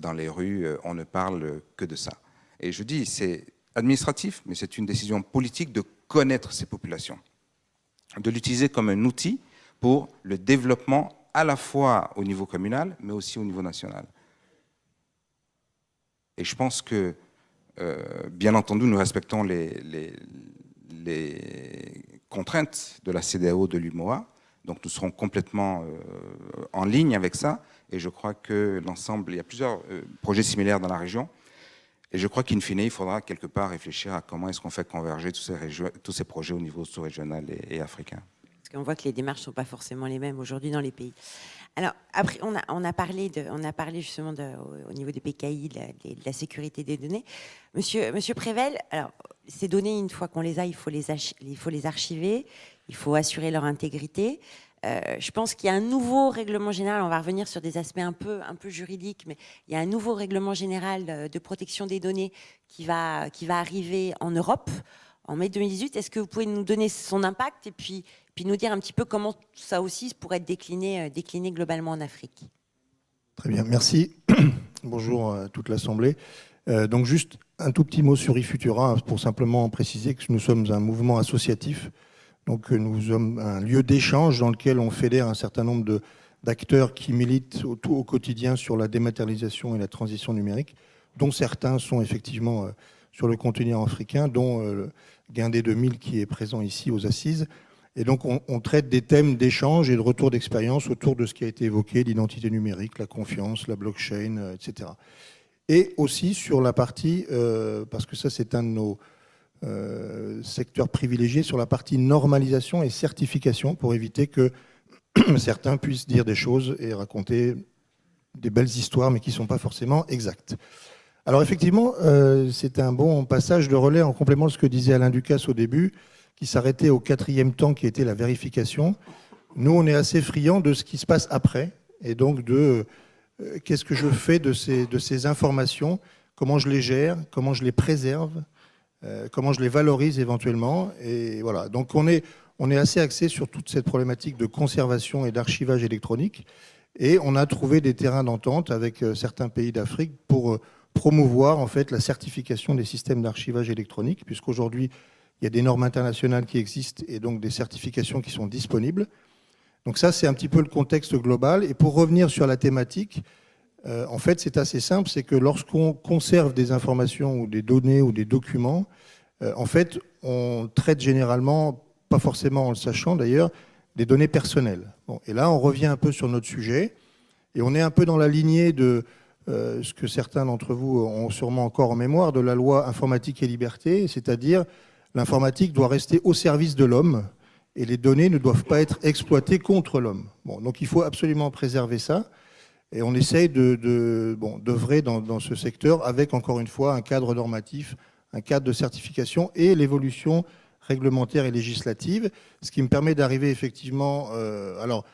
Speaker 6: dans les rues, on ne parle que de ça. Et je dis, c'est administratif, mais c'est une décision politique de connaître ces populations, de l'utiliser comme un outil pour le développement à la fois au niveau communal, mais aussi au niveau national. Et je pense que, bien entendu, nous respectons les contraintes de la CEDEAO, de l'UMOA, donc nous serons complètement en ligne avec ça, et je crois que l'ensemble, il y a plusieurs projets similaires dans la région, et je crois qu'in fine, il faudra quelque part réfléchir à comment est-ce qu'on fait converger tous ces projets au niveau sous-régional et africain.
Speaker 2: Parce qu'on voit que les démarches ne sont pas forcément les mêmes aujourd'hui dans les pays. Alors, après, on a parlé justement au niveau des PKI, de la sécurité des données. Monsieur Prével, alors, ces données, une fois qu'on les a, il faut les archiver, il faut assurer leur intégrité. Je pense qu'il y a un nouveau règlement général, on va revenir sur des aspects un peu juridiques, mais il y a un nouveau règlement général de protection des données qui va arriver en Europe en mai 2018. Est-ce que vous pouvez nous donner son impact et puis nous dire un petit peu comment ça aussi pourrait être décliné globalement en Afrique?
Speaker 7: Très bien, merci. Bonjour à toute l'Assemblée. Donc juste un tout petit mot sur eFutura pour simplement préciser que nous sommes un mouvement associatif. Donc nous sommes un lieu d'échange dans lequel on fédère un certain nombre d'acteurs qui militent au quotidien sur la dématérialisation et la transition numérique, dont certains sont effectivement sur le continent africain, dont Guindé 2000 qui est présent ici aux Assises. Et donc on traite des thèmes d'échange et de retour d'expérience autour de ce qui a été évoqué, l'identité numérique, la confiance, la blockchain, etc. Et aussi sur la partie, parce que ça c'est un de nos secteur privilégié, sur la partie normalisation et certification pour éviter que certains puissent dire des choses et raconter des belles histoires mais qui ne sont pas forcément exactes. Alors effectivement, c'est un bon passage de relais en complément de ce que disait Alain Ducasse au début, qui s'arrêtait au 4e temps qui était la vérification. Nous, on est assez friands de ce qui se passe après et donc de qu'est-ce que je fais de ces informations, comment je les gère, comment je les préserve, comment je les valorise éventuellement. Et voilà. Donc on est assez axé sur toute cette problématique de conservation et d'archivage électronique. Et on a trouvé des terrains d'entente avec certains pays d'Afrique pour promouvoir en fait la certification des systèmes d'archivage électronique, puisqu'aujourd'hui, il y a des normes internationales qui existent et donc des certifications qui sont disponibles. Donc ça, c'est un petit peu le contexte global. Et pour revenir sur la thématique, en fait, c'est assez simple, c'est que lorsqu'on conserve des informations ou des données ou des documents, en fait, on traite généralement, pas forcément en le sachant d'ailleurs, des données personnelles. Bon, et là, on revient un peu sur notre sujet, et on est un peu dans la lignée de ce que certains d'entre vous ont sûrement encore en mémoire, de la loi informatique et liberté, c'est-à-dire l'informatique doit rester au service de l'homme, et les données ne doivent pas être exploitées contre l'homme. Bon, donc il faut absolument préserver ça. Et on essaye d'œuvrer dans ce secteur avec, encore une fois, un cadre normatif, un cadre de certification et l'évolution réglementaire et législative, ce qui me permet d'arriver effectivement, alors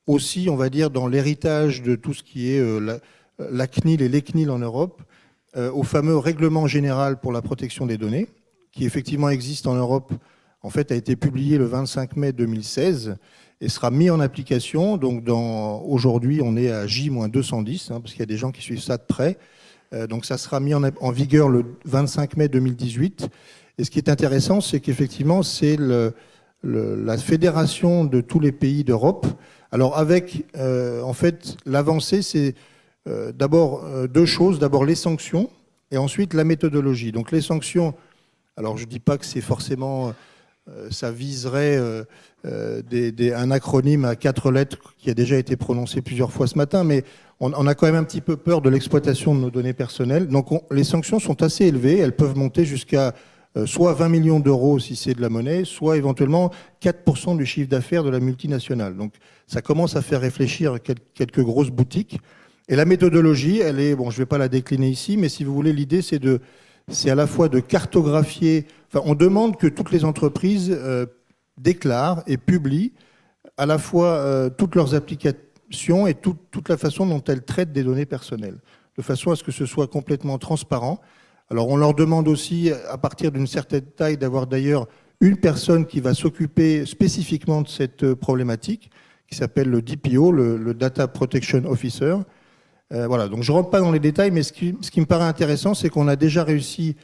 Speaker 7: aussi, on va dire, dans l'héritage de tout ce qui est la CNIL et l'ECNIL en Europe, au fameux règlement général pour la protection des données, qui effectivement existe en Europe, en fait, a été publié le 25 mai 2016, et sera mis en application. Donc aujourd'hui, on est à J-210, parce qu'il y a des gens qui suivent ça de près. Donc ça sera mis en vigueur le 25 mai 2018. Et ce qui est intéressant, c'est qu'effectivement, c'est la fédération de tous les pays d'Europe. Alors avec, en fait, l'avancée, c'est d'abord deux choses. D'abord les sanctions et ensuite la méthodologie. Donc les sanctions, alors je ne dis pas que c'est forcément ça viserait un acronyme à 4 lettres qui a déjà été prononcé plusieurs fois ce matin, mais on a quand même un petit peu peur de l'exploitation de nos données personnelles. Donc les sanctions sont assez élevées, elles peuvent monter jusqu'à soit 20 millions d'euros si c'est de la monnaie, soit éventuellement 4% du chiffre d'affaires de la multinationale. Donc ça commence à faire réfléchir quelques grosses boutiques. Et la méthodologie, elle est, bon, je ne vais pas la décliner ici, mais si vous voulez, l'idée c'est à la fois de cartographier, enfin on demande que toutes les entreprises déclarent et publient à la fois toutes leurs applications et toute la façon dont elles traitent des données personnelles, de façon à ce que ce soit complètement transparent. Alors on leur demande aussi, à partir d'une certaine taille, d'avoir d'ailleurs une personne qui va s'occuper spécifiquement de cette problématique, qui s'appelle le DPO, le Data Protection Officer. Voilà, donc je ne rentre pas dans les détails, mais ce qui me paraît intéressant, c'est qu'on a déjà réussi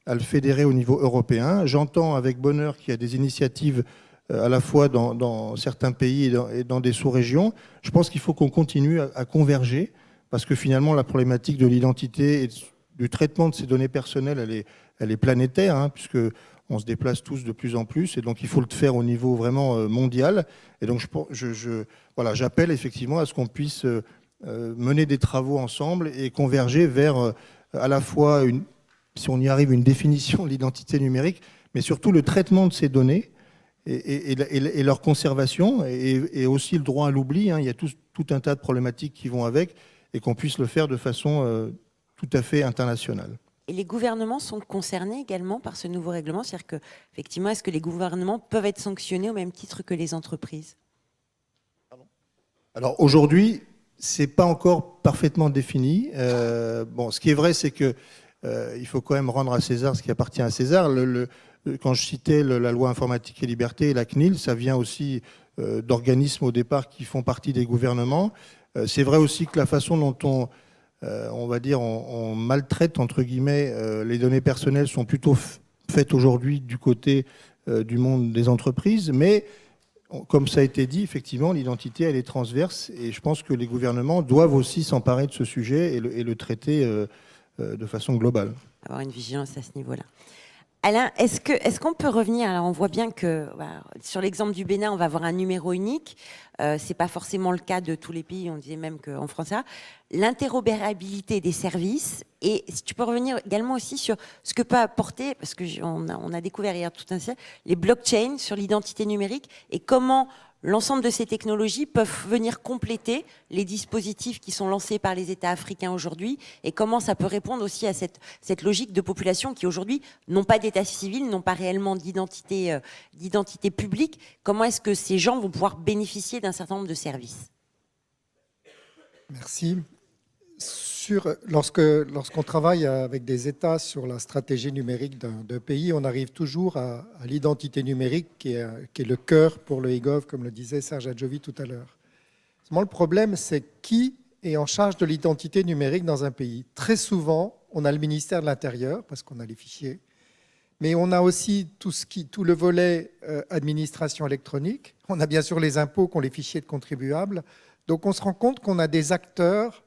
Speaker 7: à le fédérer au niveau européen. J'entends avec bonheur qu'il y a des initiatives à la fois dans certains pays et dans des sous-régions. Je pense qu'il faut qu'on continue à converger, parce que finalement la problématique de l'identité et du traitement de ces données personnelles, elle est planétaire, hein, puisque on se déplace tous de plus en plus, et donc il faut le faire au niveau vraiment mondial. Et donc voilà, j'appelle effectivement à ce qu'on puisse mener des travaux ensemble et converger vers à la fois, si on y arrive, une définition de l'identité numérique, mais surtout le traitement de ces données et leur conservation, et aussi le droit à l'oubli. Hein. Il y a tout un tas de problématiques qui vont avec, et qu'on puisse le faire de façon tout à fait internationale.
Speaker 2: Et les gouvernements sont concernés également par ce nouveau règlement? C'est-à-dire que, effectivement, est-ce que les gouvernements peuvent être sanctionnés au même titre que les entreprises?
Speaker 7: Alors aujourd'hui, c'est pas encore parfaitement défini. Bon, ce qui est vrai, c'est que il faut quand même rendre à César ce qui appartient à César. Quand je citais la loi informatique et liberté, la CNIL, ça vient aussi d'organismes au départ qui font partie des gouvernements. C'est vrai aussi que la façon dont on va dire, on maltraite, entre guillemets, les données personnelles sont plutôt faites aujourd'hui du côté du monde des entreprises, mais comme ça a été dit, effectivement, l'identité, elle est transverse, et je pense que les gouvernements doivent aussi s'emparer de ce sujet et le traiter de façon globale.
Speaker 2: Avoir une vigilance à ce niveau-là. Alain, est-ce qu'on peut revenir? Alors, on voit bien que sur l'exemple du Bénin, on va avoir un numéro unique. C'est pas forcément le cas de tous les pays. On disait même qu'en France, l'interopérabilité des services. Et si tu peux revenir également aussi sur ce que peut apporter, parce que on a découvert hier tout un siècle, les blockchains sur l'identité numérique et comment l'ensemble de ces technologies peuvent venir compléter les dispositifs qui sont lancés par les États africains aujourd'hui, et comment ça peut répondre aussi à cette logique de population qui aujourd'hui n'ont pas d'état civil, n'ont pas réellement d'identité publique. Comment est-ce que ces gens vont pouvoir bénéficier d'un certain nombre de services?
Speaker 3: Merci. Lorsqu'on travaille avec des États sur la stratégie numérique d'un pays, on arrive toujours à l'identité numérique qui est le cœur pour le e-gov, comme le disait Serge Adjovi tout à l'heure. Seulement, le problème, c'est qui est en charge de l'identité numérique dans un pays. Très souvent, on a le ministère de l'Intérieur, parce qu'on a les fichiers, mais on a aussi tout le volet administration électronique. On a bien sûr les impôts qui ont les fichiers de contribuables. Donc on se rend compte qu'on a des acteurs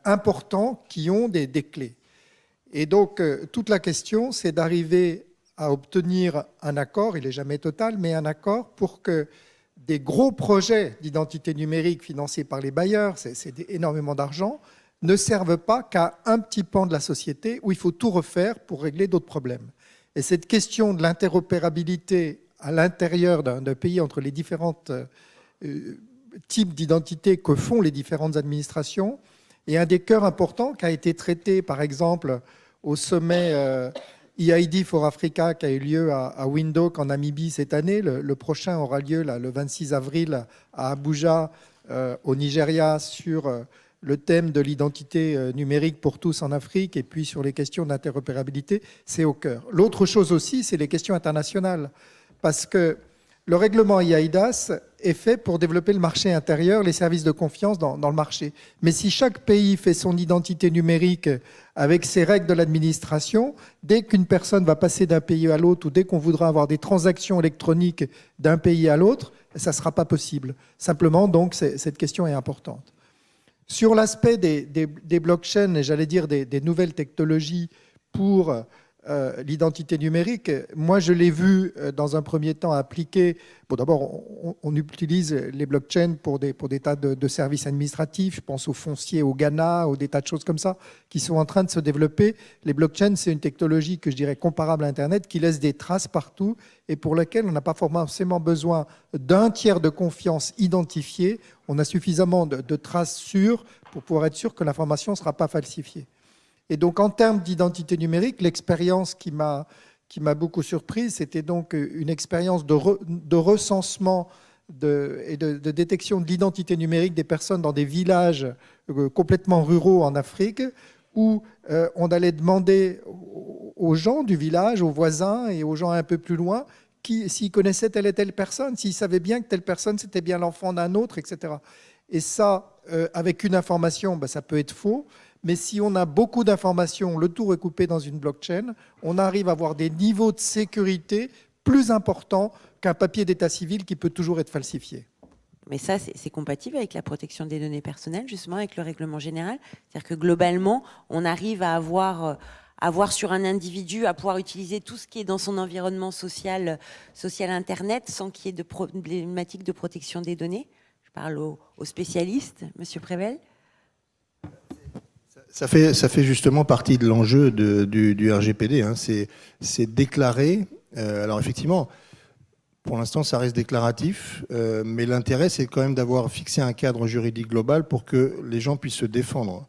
Speaker 3: importants qui ont des clés. Et donc, toute la question, c'est d'arriver à obtenir un accord, il n'est jamais total, mais un accord pour que des gros projets d'identité numérique financés par les bailleurs, c'est énormément d'argent, ne servent pas qu'à un petit pan de la société où il faut tout refaire pour régler d'autres problèmes. Et cette question de l'interopérabilité à l'intérieur d'un pays entre les différents types d'identité que font les différentes administrations, et un des cœurs importants qui a été traité, par exemple, au sommet EID for Africa qui a eu lieu à Windhoek en Namibie cette année. Le prochain aura lieu le 26 avril à Abuja, au Nigeria, sur le thème de l'identité numérique pour tous en Afrique, et puis sur les questions d'interopérabilité, c'est au cœur. L'autre chose aussi, c'est les questions internationales, parce que le règlement eIDAS est fait pour développer le marché intérieur, les services de confiance dans le marché. Mais si chaque pays fait son identité numérique avec ses règles de l'administration, dès qu'une personne va passer d'un pays à l'autre, ou dès qu'on voudra avoir des transactions électroniques d'un pays à l'autre, ça ne sera pas possible. Simplement, donc, cette question est importante. Sur l'aspect des blockchains, et j'allais dire des nouvelles technologies pour l'identité numérique, moi je l'ai vu dans un premier temps appliqué. Bon, d'abord, on utilise les blockchains pour des tas de services administratifs. Je pense aux fonciers au Ghana, aux des tas de choses comme ça qui sont en train de se développer. Les blockchains, c'est une technologie que je dirais comparable à Internet qui laisse des traces partout et pour laquelle on n'a pas forcément besoin d'un tiers de confiance identifié. On a suffisamment de traces sûres pour pouvoir être sûr que l'information ne sera pas falsifiée. Et donc, en termes d'identité numérique, l'expérience qui m'a beaucoup surprise, c'était donc une expérience de recensement et de détection de l'identité numérique des personnes dans des villages complètement ruraux en Afrique, où on allait demander aux gens du village, aux voisins et aux gens un peu plus loin, s'ils connaissaient telle et telle personne, s'ils savaient bien que telle personne, c'était bien l'enfant d'un autre, etc. Et ça, avec une information, ça peut être faux. Mais si on a beaucoup d'informations, le tout recoupé dans une blockchain, on arrive à avoir des niveaux de sécurité plus importants qu'un papier d'état civil qui peut toujours être falsifié.
Speaker 2: Mais ça, c'est compatible avec la protection des données personnelles, justement, avec le règlement général. C'est-à-dire que globalement, on arrive à avoir sur un individu, à pouvoir utiliser tout ce qui est dans son environnement social Internet, sans qu'il y ait de problématique de protection des données. Je parle aux spécialistes, Monsieur Prével.
Speaker 7: Ça fait justement partie de l'enjeu du RGPD. Hein. C'est déclarer. Alors effectivement, pour l'instant, ça reste déclaratif, mais l'intérêt, c'est quand même d'avoir fixé un cadre juridique global pour que les gens puissent se défendre.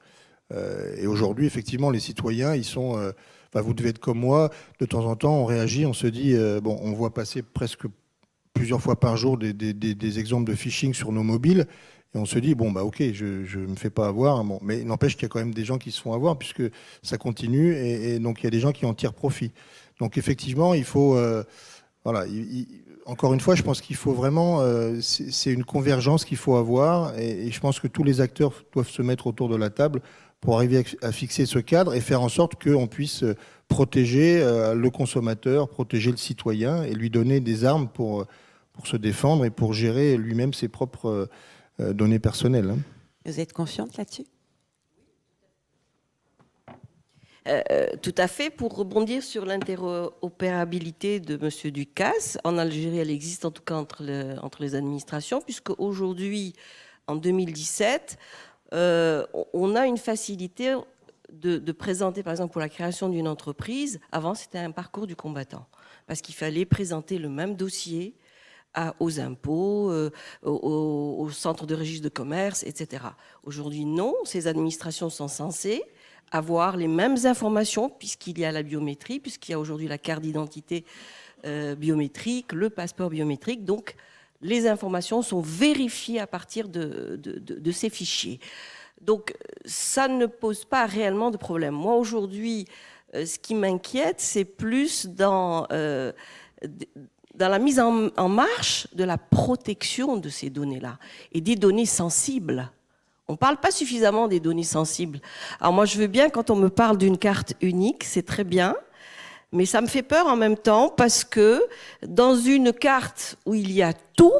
Speaker 7: Et aujourd'hui, effectivement, les citoyens, ils sont... vous devez être comme moi. De temps en temps, on réagit, on se dit... on voit passer presque plusieurs fois par jour des exemples de phishing sur nos mobiles. Et on se dit, ok, je ne me fais pas avoir. Bon, mais il n'empêche qu'il y a quand même des gens qui se font avoir puisque ça continue et donc il y a des gens qui en tirent profit. Donc effectivement, il faut... encore une fois, je pense qu'il faut vraiment... c'est une convergence qu'il faut avoir et je pense que tous les acteurs doivent se mettre autour de la table pour arriver à fixer ce cadre et faire en sorte qu'on puisse protéger le consommateur, protéger le citoyen et lui donner des armes pour se défendre et pour gérer lui-même ses propres... données personnelles. Hein.
Speaker 2: Vous êtes confiante là-dessus ?
Speaker 4: Tout à fait. Pour rebondir sur l'interopérabilité de M. Ducasse, en Algérie, elle existe en tout cas entre les administrations, puisque aujourd'hui, en 2017, on a une facilité de présenter, par exemple, pour la création d'une entreprise. Avant, c'était un parcours du combattant, parce qu'il fallait présenter le même dossier aux impôts, au centre de registre de commerce, etc. Aujourd'hui, non, ces administrations sont censées avoir les mêmes informations puisqu'il y a la biométrie, puisqu'il y a aujourd'hui la carte d'identité biométrique, le passeport biométrique. Donc, les informations sont vérifiées à partir de ces fichiers. Donc, ça ne pose pas réellement de problème. Moi, aujourd'hui, ce qui m'inquiète, c'est plus dans la mise en marche de la protection de ces données-là et des données sensibles. On ne parle pas suffisamment des données sensibles. Alors moi, je veux bien, quand on me parle d'une carte unique, c'est très bien, mais ça me fait peur en même temps parce que dans une carte où il y a tout,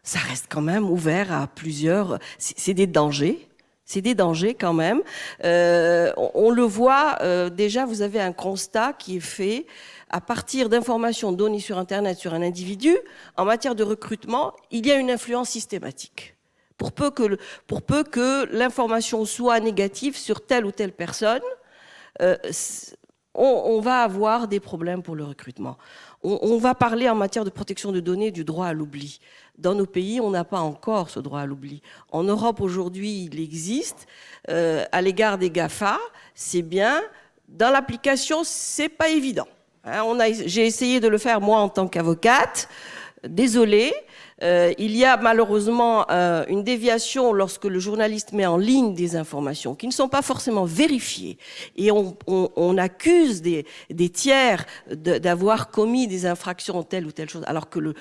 Speaker 4: ça reste quand même ouvert à plusieurs... C'est des dangers. C'est des dangers quand même. On le voit, déjà, vous avez un constat qui est fait à partir d'informations données sur Internet sur un individu. En matière de recrutement, il y a une influence systématique. Pour peu que l'information soit négative sur telle ou telle personne, on va avoir des problèmes pour le recrutement. On va parler en matière de protection de données du droit à l'oubli. Dans nos pays, on n'a pas encore ce droit à l'oubli. En Europe, aujourd'hui, il existe. À l'égard des GAFA, c'est bien. Dans l'application, c'est pas évident. J'ai essayé de le faire, moi, en tant qu'avocate. Désolée. Il y a malheureusement une déviation lorsque le journaliste met en ligne des informations qui ne sont pas forcément vérifiées et on accuse des tiers d'avoir commis des infractions telle ou telle chose alors que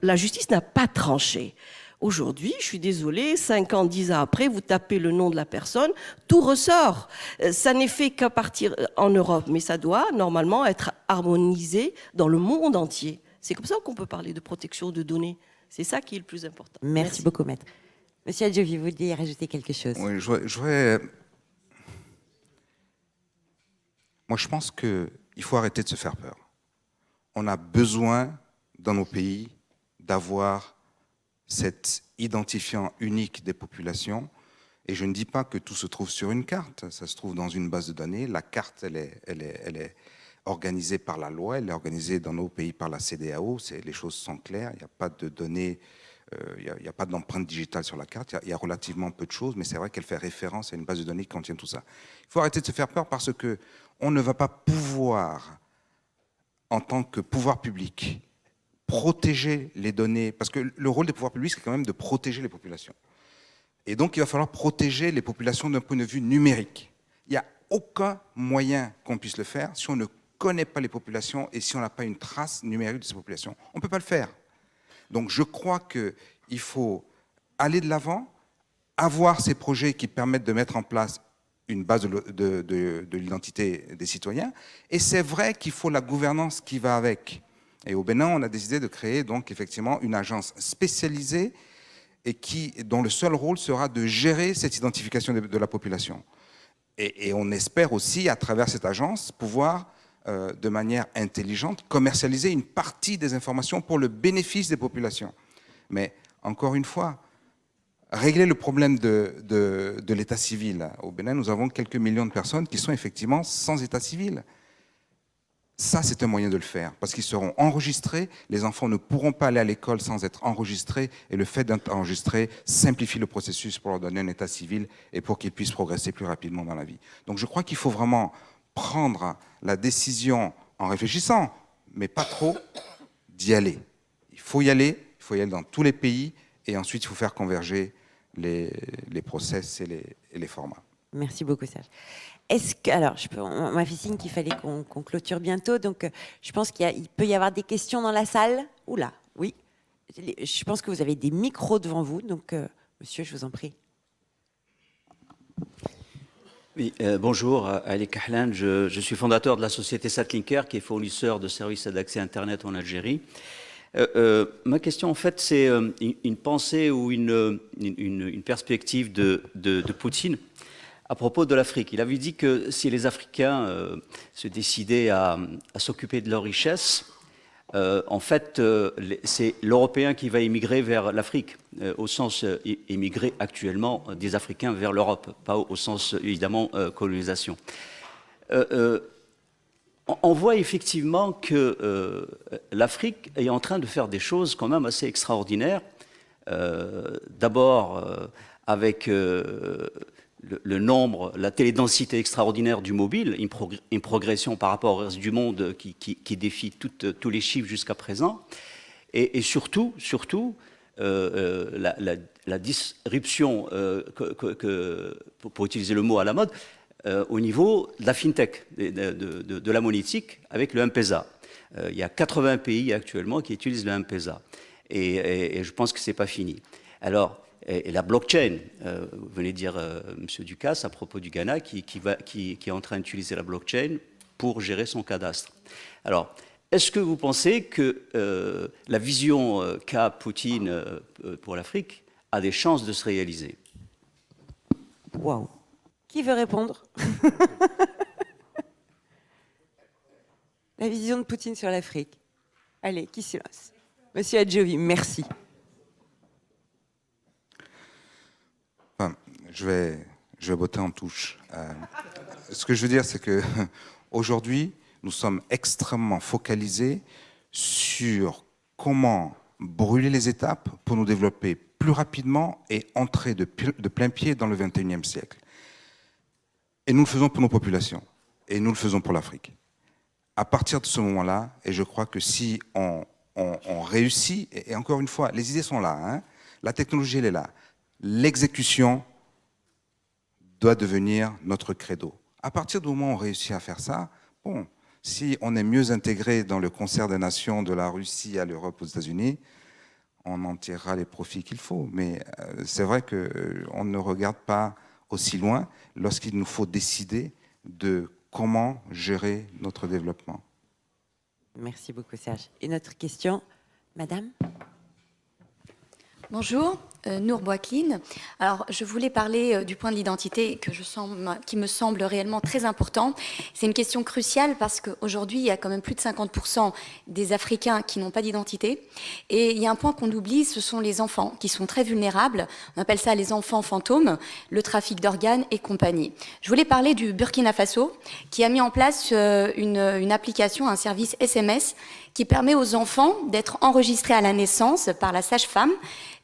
Speaker 4: la justice n'a pas tranché. Aujourd'hui, je suis désolée, 5 ans, 10 ans après, vous tapez le nom de la personne, tout ressort. Ça n'est fait qu'à partir en Europe, mais ça doit normalement être harmonisé dans le monde entier. C'est comme ça qu'on peut parler de protection de données. C'est ça qui est le plus important.
Speaker 2: Merci beaucoup, maître. Monsieur Adjovi, vous vouliez rajouter quelque chose ?
Speaker 6: Oui, je voudrais... Moi, je pense qu'il faut arrêter de se faire peur. On a besoin, dans nos pays, d'avoir cet identifiant unique des populations. Et je ne dis pas que tout se trouve sur une carte, ça se trouve dans une base de données. La carte, elle est organisée par la loi, elle est organisée dans nos pays par la CEDEAO, les choses sont claires, il n'y a pas de données, il n'y a pas d'empreinte digitale sur la carte, il y a relativement peu de choses, mais c'est vrai qu'elle fait référence à une base de données qui contient tout ça. Il faut arrêter de se faire peur parce qu'on ne va pas pouvoir, en tant que pouvoir public, protéger les données, parce que le rôle des pouvoirs publics, c'est quand même de protéger les populations. Et donc, il va falloir protéger les populations d'un point de vue numérique. Il n'y a aucun moyen qu'on puisse le faire si on ne connaît pas les populations et si on n'a pas une trace numérique de ces populations. On ne peut pas le faire. Donc, je crois qu'il faut aller de l'avant, avoir ces projets qui permettent de mettre en place une base de l'identité des citoyens. Et c'est vrai qu'il faut la gouvernance qui va avec. Et au Bénin, on a décidé de créer donc effectivement une agence spécialisée et dont le seul rôle sera de gérer cette identification de la population. Et on espère aussi, à travers cette agence, pouvoir, de manière intelligente, commercialiser une partie des informations pour le bénéfice des populations. Mais, encore une fois, régler le problème de l'état civil. Au Bénin, nous avons quelques millions de personnes qui sont effectivement sans état civil. Ça, c'est un moyen de le faire, parce qu'ils seront enregistrés, les enfants ne pourront pas aller à l'école sans être enregistrés, et le fait d'être enregistrés simplifie le processus pour leur donner un état civil et pour qu'ils puissent progresser plus rapidement dans la vie. Donc je crois qu'il faut vraiment prendre la décision en réfléchissant, mais pas trop, d'y aller. Il faut y aller dans tous les pays, et ensuite il faut faire converger les process et les formats.
Speaker 2: Merci beaucoup, Serge. Est-ce que, alors, on m'a fait signe qu'il fallait qu'on clôture bientôt, donc je pense qu'il peut y avoir des questions dans la salle. Oula, oui. Je pense que vous avez des micros devant vous, donc monsieur, je vous en prie.
Speaker 8: Oui, bonjour, Ali Kahlan, je suis fondateur de la société Satlinker, qui est fournisseur de services d'accès Internet en Algérie. Ma question, en fait, c'est une pensée ou une perspective de Poutine à propos de l'Afrique. Il avait dit que si les Africains se décidaient à s'occuper de leurs richesses, en fait, c'est l'Européen qui va émigrer vers l'Afrique, au sens émigrer actuellement des Africains vers l'Europe, pas au sens, évidemment, colonisation. On voit effectivement que l'Afrique est en train de faire des choses quand même assez extraordinaires. D'abord, avec le nombre, la télédensité extraordinaire du mobile, une progression par rapport au reste du monde qui défie tous les chiffres jusqu'à présent. Et surtout la disruption, pour utiliser le mot à la mode, au niveau de la fintech, de la monétique, avec le M-Pesa. Il y a 80 pays actuellement qui utilisent le M-Pesa. Et je pense que ce n'est pas fini. Alors, et la blockchain, vous venez de dire, M. Ducasse, à propos du Ghana, qui est en train d'utiliser la blockchain pour gérer son cadastre. Alors, est-ce que vous pensez que la vision qu'a Poutine pour l'Afrique a des chances de se réaliser?
Speaker 2: Waouh. Qui veut répondre? La vision de Poutine sur l'Afrique. Allez, qui se lance? Monsieur Adjovi, merci.
Speaker 6: Enfin, je vais botter en touche. Ce que je veux dire, c'est que aujourd'hui, nous sommes extrêmement focalisés sur comment brûler les étapes pour nous développer plus rapidement et entrer de plein pied dans le XXIe siècle. Et nous le faisons pour nos populations, et nous le faisons pour l'Afrique. À partir de ce moment-là, et je crois que si on réussit, et encore une fois, les idées sont là, hein, la technologie, elle est là, l'exécution doit devenir notre credo. À partir du moment où on réussit à faire ça, bon, si on est mieux intégré dans le concert des nations de la Russie à l'Europe, aux États-Unis, on en tirera les profits qu'il faut. Mais c'est vrai qu'on ne regarde pas aussi loin lorsqu'il nous faut décider de comment gérer notre développement.
Speaker 2: Merci beaucoup, Serge. Une autre question, madame?
Speaker 9: Bonjour, Nour Bouakline. Alors, je voulais parler du point de l'identité qui me semble réellement très important. C'est une question cruciale parce qu'aujourd'hui, il y a quand même plus de 50% des Africains qui n'ont pas d'identité. Et il y a un point qu'on oublie, ce sont les enfants qui sont très vulnérables. On appelle ça les enfants fantômes, le trafic d'organes et compagnie. Je voulais parler du Burkina Faso qui a mis en place une application, un service SMS qui permet aux enfants d'être enregistrés à la naissance par la sage-femme.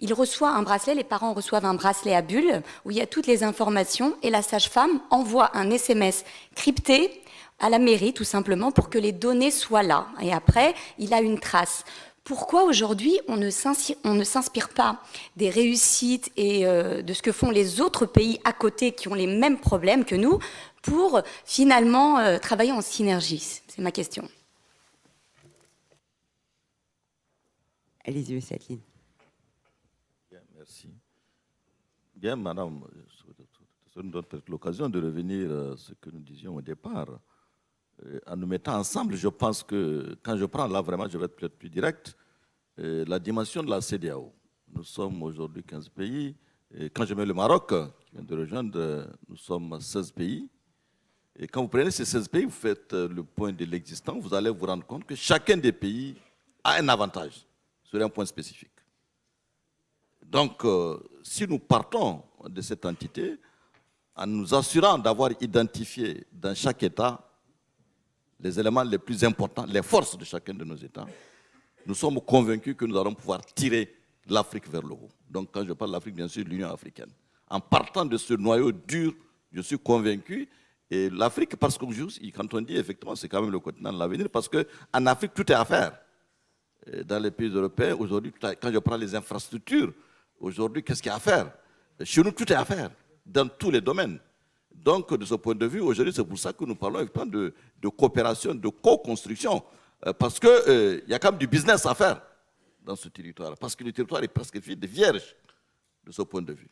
Speaker 9: Il reçoit un bracelet, les parents reçoivent un bracelet à bulles où il y a toutes les informations et la sage-femme envoie un SMS crypté à la mairie tout simplement pour que les données soient là. Et après, il a une trace. Pourquoi aujourd'hui on ne s'inspire pas des réussites et de ce que font les autres pays à côté qui ont les mêmes problèmes que nous pour finalement travailler en synergie? C'est ma question.
Speaker 2: Allez-y, monsieur Atline.
Speaker 1: Bien, merci. Bien, madame, ça nous donne peut-être l'occasion de revenir à ce que nous disions au départ. En nous mettant ensemble, je pense que, quand je prends là, vraiment, je vais être peut-être plus direct, la dimension de la CEDEAO. Nous sommes aujourd'hui 15 pays. Et quand je mets le Maroc, qui vient de rejoindre, nous sommes 16 pays. Et quand vous prenez ces 16 pays, vous faites le point de l'existant, vous allez vous rendre compte que chacun des pays a un avantage sur un point spécifique. Donc, si nous partons de cette entité, en nous assurant d'avoir identifié dans chaque État les éléments les plus importants, les forces de chacun de nos États, nous sommes convaincus que nous allons pouvoir tirer l'Afrique vers le haut. Donc, quand je parle de l'Afrique, bien sûr, l'Union africaine. En partant de ce noyau dur, je suis convaincu. Et l'Afrique, parce que quand on dit effectivement, c'est quand même le continent de l'avenir, parce qu'en Afrique, tout est à faire. Dans les pays européens, aujourd'hui, quand je prends les infrastructures, aujourd'hui, qu'est-ce qu'il y a à faire? Chez nous, tout est à faire, dans tous les domaines. Donc, de ce point de vue, aujourd'hui, c'est pour ça que nous parlons effectivement de coopération, de co-construction, parce qu'il y a quand même du business à faire dans ce territoire, parce que le territoire est presque vierge de ce point de vue.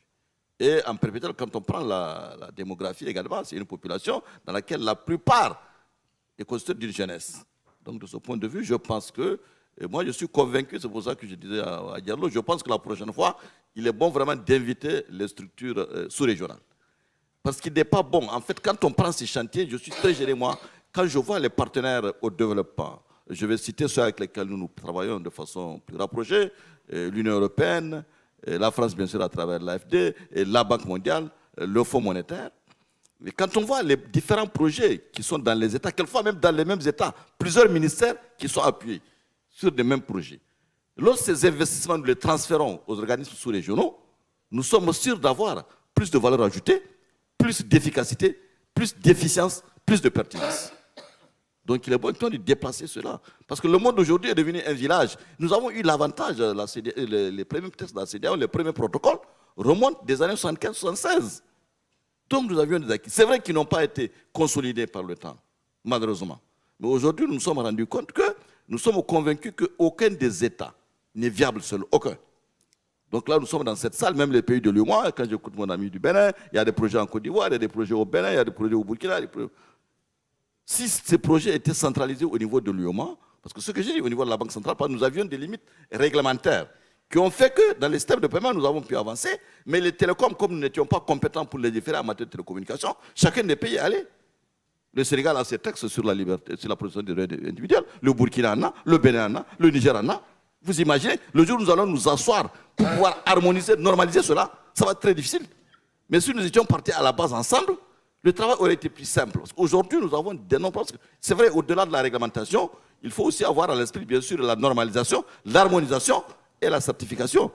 Speaker 1: Et en perpétuel, quand on prend la démographie également, c'est une population dans laquelle la plupart est constituée d'une jeunesse. Donc, de ce point de vue, je pense que, et moi, je suis convaincu, c'est pour ça que je disais à Diallo, je pense que la prochaine fois, il est bon vraiment d'inviter les structures sous-régionales. Parce qu'il n'est pas bon. En fait, quand on prend ces chantiers, je suis très gêné, moi, quand je vois les partenaires au développement, je vais citer ceux avec lesquels nous travaillons de façon plus rapprochée, l'Union européenne, la France, bien sûr, à travers l'AFD, la Banque mondiale, le Fonds monétaire. Mais quand on voit les différents projets qui sont dans les États, quelquefois même dans les mêmes États, plusieurs ministères qui sont appuyés sur les mêmes projets. Lorsque ces investissements, nous les transférons aux organismes sous-régionaux, nous sommes sûrs d'avoir plus de valeur ajoutée, plus d'efficacité, plus d'efficience, plus de pertinence. Donc il est bon de déplacer cela. Parce que le monde aujourd'hui est devenu un village. Nous avons eu l'avantage, les premiers textes de la CEDEAO, les premiers protocoles, remontent des années 75-76. Donc nous avions des acquis. C'est vrai qu'ils n'ont pas été consolidés par le temps, malheureusement. Mais aujourd'hui, nous nous sommes rendus compte que nous sommes convaincus qu'aucun des États n'est viable seul. Aucun. Donc là, nous sommes dans cette salle, même les pays de l'UEMOA. Quand j'écoute mon ami du Bénin, il y a des projets en Côte d'Ivoire, il y a des projets au Bénin, il y a des projets au Burkina. Si ces projets étaient centralisés au niveau de l'UEMOA, parce que ce que j'ai dit au niveau de la Banque centrale, nous avions des limites réglementaires qui ont fait que dans les systèmes de paiement, nous avons pu avancer, mais les télécoms, comme nous n'étions pas compétents pour les différents en matière de télécommunications, chacun des pays est allé. Le Sénégal a ses textes sur la liberté, sur la protection des droits individuels, le Burkina en a, le Bénin en a, le Niger en a. Vous imaginez, le jour où nous allons nous asseoir pour pouvoir harmoniser, normaliser cela, ça va être très difficile. Mais si nous étions partis à la base ensemble, le travail aurait été plus simple. Aujourd'hui, nous avons des noms. C'est vrai, au-delà de la réglementation, il faut aussi avoir à l'esprit, bien sûr, la normalisation, l'harmonisation et la certification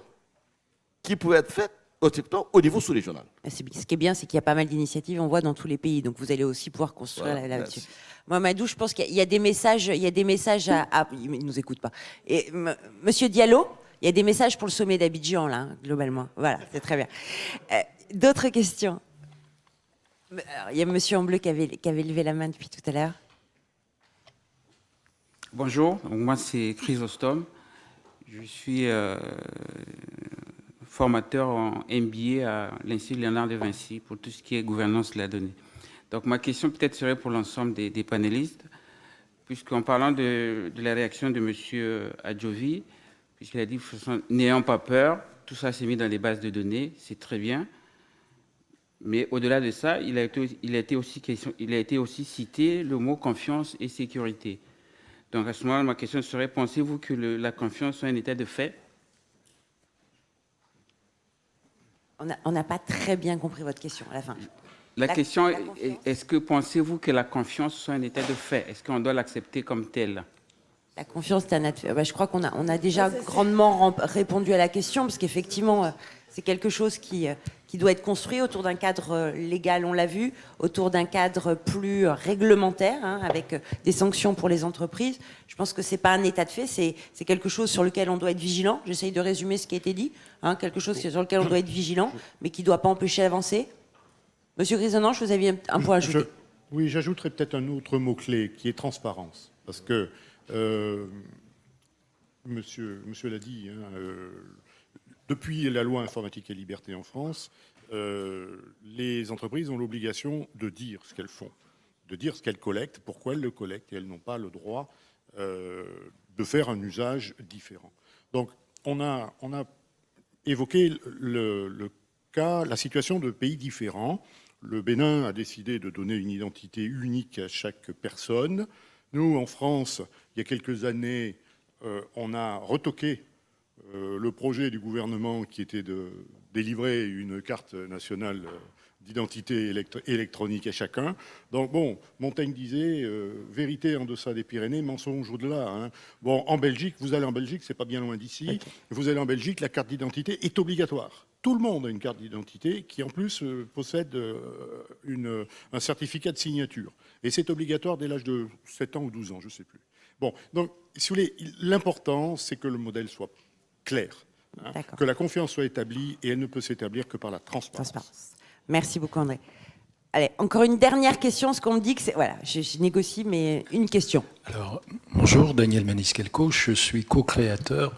Speaker 1: qui peut être faite au niveau sous-régional.
Speaker 2: Ce qui est bien, c'est qu'il y a pas mal d'initiatives, on voit dans tous les pays, donc vous allez aussi pouvoir construire là-dessus. Mamadou, je pense qu'il y a des messages, il ne nous écoute pas. Et Monsieur Diallo, il y a des messages pour le sommet d'Abidjan, là, globalement. Voilà, c'est très bien. D'autres questions? Alors, il y a Monsieur en bleu qui avait levé la main depuis tout à l'heure.
Speaker 10: Bonjour, moi c'est Chrysostome. Je suis formateur en MBA à l'Institut Léonard de Vinci pour tout ce qui est gouvernance de la donnée. Donc ma question peut-être serait pour l'ensemble des panélistes, puisqu'en parlant de la réaction de M. Adjovi, puisqu'il a dit « n'ayons pas peur », tout ça s'est mis dans les bases de données, c'est très bien. Mais au-delà de ça, il a été aussi cité le mot confiance et sécurité. Donc à ce moment-là, ma question serait, pensez-vous que la confiance soit un état de fait?
Speaker 2: On n'a pas très bien compris votre question à la fin.
Speaker 10: La question
Speaker 2: la
Speaker 10: est,
Speaker 2: confiance.
Speaker 10: est-ce que pensez-vous que la confiance soit un état de fait? Est-ce qu'on doit l'accepter comme tel?
Speaker 2: La confiance, c'est un acte. Je crois qu'on a déjà grandement répondu à la question, parce qu'effectivement, c'est quelque chose qui doit être construit autour d'un cadre légal, on l'a vu, autour d'un cadre plus réglementaire, hein, avec des sanctions pour les entreprises. Je pense que c'est pas un état de fait, c'est quelque chose sur lequel on doit être vigilant. J'essaye de résumer ce qui a été dit, hein, quelque chose sur lequel on doit être vigilant, mais qui ne doit pas empêcher d'avancer. Monsieur Grisonnange, vous aviez un point à ajouter.
Speaker 5: Oui, j'ajouterais peut-être un autre mot-clé, qui est transparence. Parce que, monsieur l'a dit, hein, depuis la loi informatique et liberté en France, les entreprises ont l'obligation de dire ce qu'elles font, de dire ce qu'elles collectent, pourquoi elles le collectent, et elles n'ont pas le droit de faire un usage différent. Donc, on a évoqué le cas, la situation de pays différents. Le Bénin a décidé de donner une identité unique à chaque personne. Nous, en France, il y a quelques années, on a retoqué le projet du gouvernement qui était de délivrer une carte nationale d'identité électronique à chacun. Donc bon, Montaigne disait vérité en deçà des Pyrénées, mensonge au-delà. Hein. Bon, en Belgique, vous allez en Belgique, c'est pas bien loin d'ici. Okay. Vous allez en Belgique, la carte d'identité est obligatoire. Tout le monde a une carte d'identité qui, en plus, possède un certificat de signature. Et c'est obligatoire dès l'âge de 7 ans ou 12 ans, je ne sais plus. Bon, donc, si vous voulez, l'important, c'est que le modèle soit clair, hein, que la confiance soit établie, et elle ne peut s'établir que par la transparence.
Speaker 2: Merci beaucoup, André. Allez, encore une dernière question, ce qu'on me dit que c'est... Voilà, je négocie, mais une question.
Speaker 11: Alors, bonjour, Daniel Maniscalco, je suis co-créateur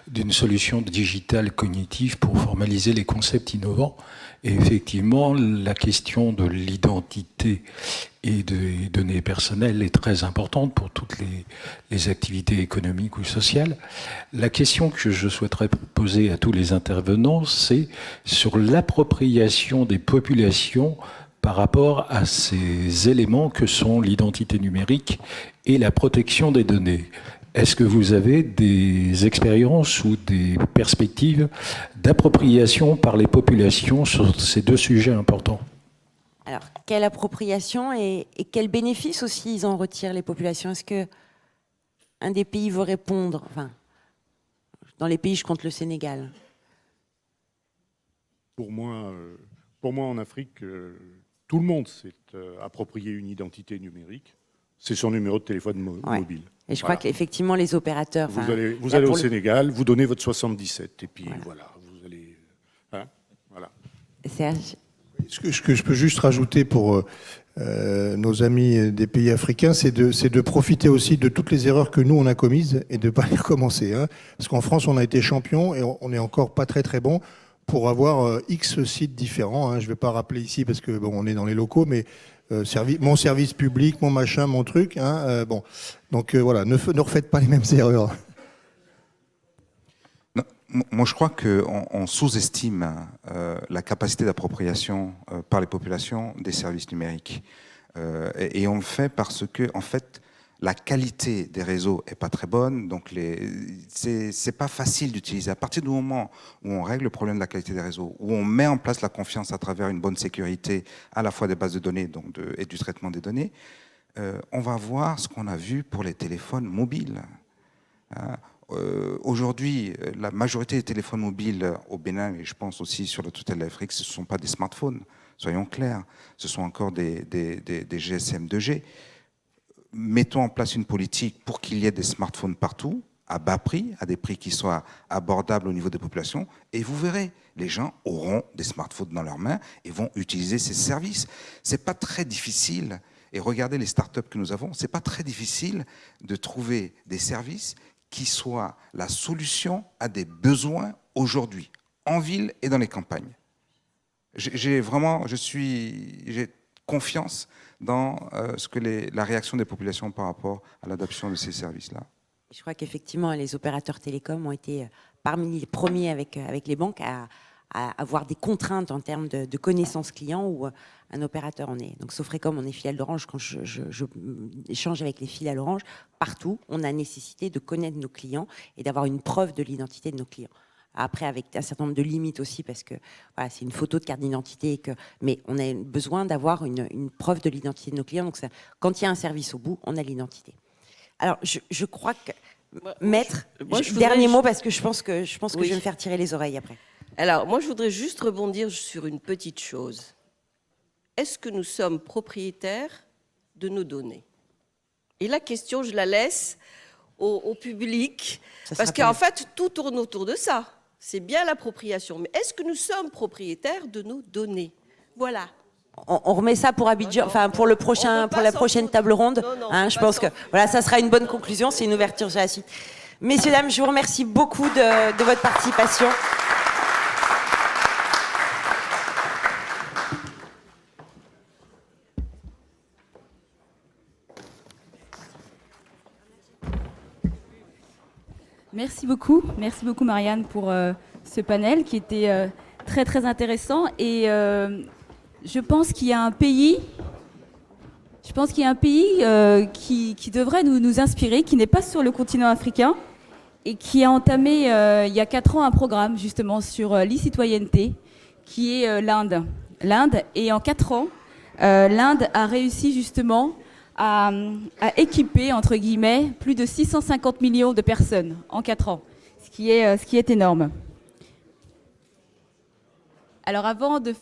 Speaker 11: d'une solution digitale cognitive pour formaliser les concepts innovants. Et effectivement, la question de l'identité et des données personnelles est très importante pour toutes les activités économiques ou sociales. La question que je souhaiterais poser à tous les intervenants, c'est sur l'appropriation des populations par rapport à ces éléments que sont l'identité numérique et la protection des données. Est-ce que vous avez des expériences ou des perspectives d'appropriation par les populations sur ces deux sujets importants ?
Speaker 2: Alors, quelle appropriation et quels bénéfices aussi ils en retirent, les populations? Est-ce que un des pays veut répondre? Enfin, dans les pays, je compte le Sénégal.
Speaker 5: Pour moi, en Afrique, tout le monde s'est approprié une identité numérique. C'est son numéro de téléphone mobile.
Speaker 2: Et je crois qu'effectivement, les opérateurs...
Speaker 5: Vous allez au Sénégal, vous donnez votre 77, et puis voilà, vous allez... Hein, voilà.
Speaker 2: Serge?
Speaker 7: Ce que je peux juste rajouter pour nos amis des pays africains, c'est de profiter aussi de toutes les erreurs que nous, on a commises et de ne pas les recommencer. Hein. Parce qu'en France, on a été champion et on n'est encore pas très très bon pour avoir X sites différents. Hein. Je ne vais pas rappeler ici parce que bon, on est dans les locaux, mais mon service public, mon machin, mon truc. Hein, bon. Donc voilà, ne refaites pas les mêmes erreurs.
Speaker 6: Non, moi, je crois qu'on sous-estime la capacité d'appropriation par les populations des services numériques. Et on le fait parce que, en fait, la qualité des réseaux est pas très bonne, donc c'est pas facile d'utiliser. À partir du moment où on règle le problème de la qualité des réseaux, où on met en place la confiance à travers une bonne sécurité, à la fois des bases de données et du traitement des données, on va voir ce qu'on a vu pour les téléphones mobiles. Aujourd'hui, la majorité des téléphones mobiles au Bénin, et je pense aussi sur le total de l'Afrique, ce ne sont pas des smartphones, soyons clairs, ce sont encore des GSM 2G. Mettons en place une politique pour qu'il y ait des smartphones partout, à bas prix, à des prix qui soient abordables au niveau des populations, et vous verrez, les gens auront des smartphones dans leurs mains et vont utiliser ces services. C'est pas très difficile, et regardez les startups que nous avons, c'est pas très difficile de trouver des services qui soient la solution à des besoins aujourd'hui, en ville et dans les campagnes. J'ai confiance dans la réaction des populations par rapport à l'adoption de ces services-là.
Speaker 2: Je crois qu'effectivement, les opérateurs télécoms ont été parmi les premiers avec les banques à avoir des contraintes en termes de connaissances clients où un opérateur en est. Donc, Sofrecom, on est filiale d'Orange. Quand je échange avec les filiales Orange, partout, on a nécessité de connaître nos clients et d'avoir une preuve de l'identité de nos clients. Après, avec un certain nombre de limites aussi, parce que voilà, c'est une photo de carte d'identité, mais on a besoin d'avoir une preuve de l'identité de nos clients. Donc, quand il y a un service au bout, on a l'identité. Alors, je crois que, Maître, dernier mot, parce que je pense que je vais me faire tirer les oreilles après.
Speaker 4: Alors, moi, je voudrais juste rebondir sur une petite chose. Est-ce que nous sommes propriétaires de nos données? Et la question, je la laisse au public, parce qu'en fait, tout tourne autour de ça. C'est bien l'appropriation. Mais est-ce que nous sommes propriétaires de nos données? Voilà.
Speaker 2: On remet ça pour Abidjan, enfin pour la prochaine table ronde.
Speaker 4: Non,
Speaker 2: je pense que voilà, ça sera une bonne conclusion. C'est une ouverture sur la suite. Messieurs, dames, je vous remercie beaucoup de votre participation.
Speaker 12: Merci beaucoup Marianne pour ce panel qui était très très intéressant et je pense qu'il y a un pays qui devrait nous inspirer, qui n'est pas sur le continent africain et qui a entamé il y a 4 ans un programme justement sur l'e-citoyenneté qui est l'Inde. Et en 4 ans, l'Inde a réussi justement à équiper, entre guillemets, plus de 650 millions de personnes en 4 ans, ce qui est énorme. Alors avant de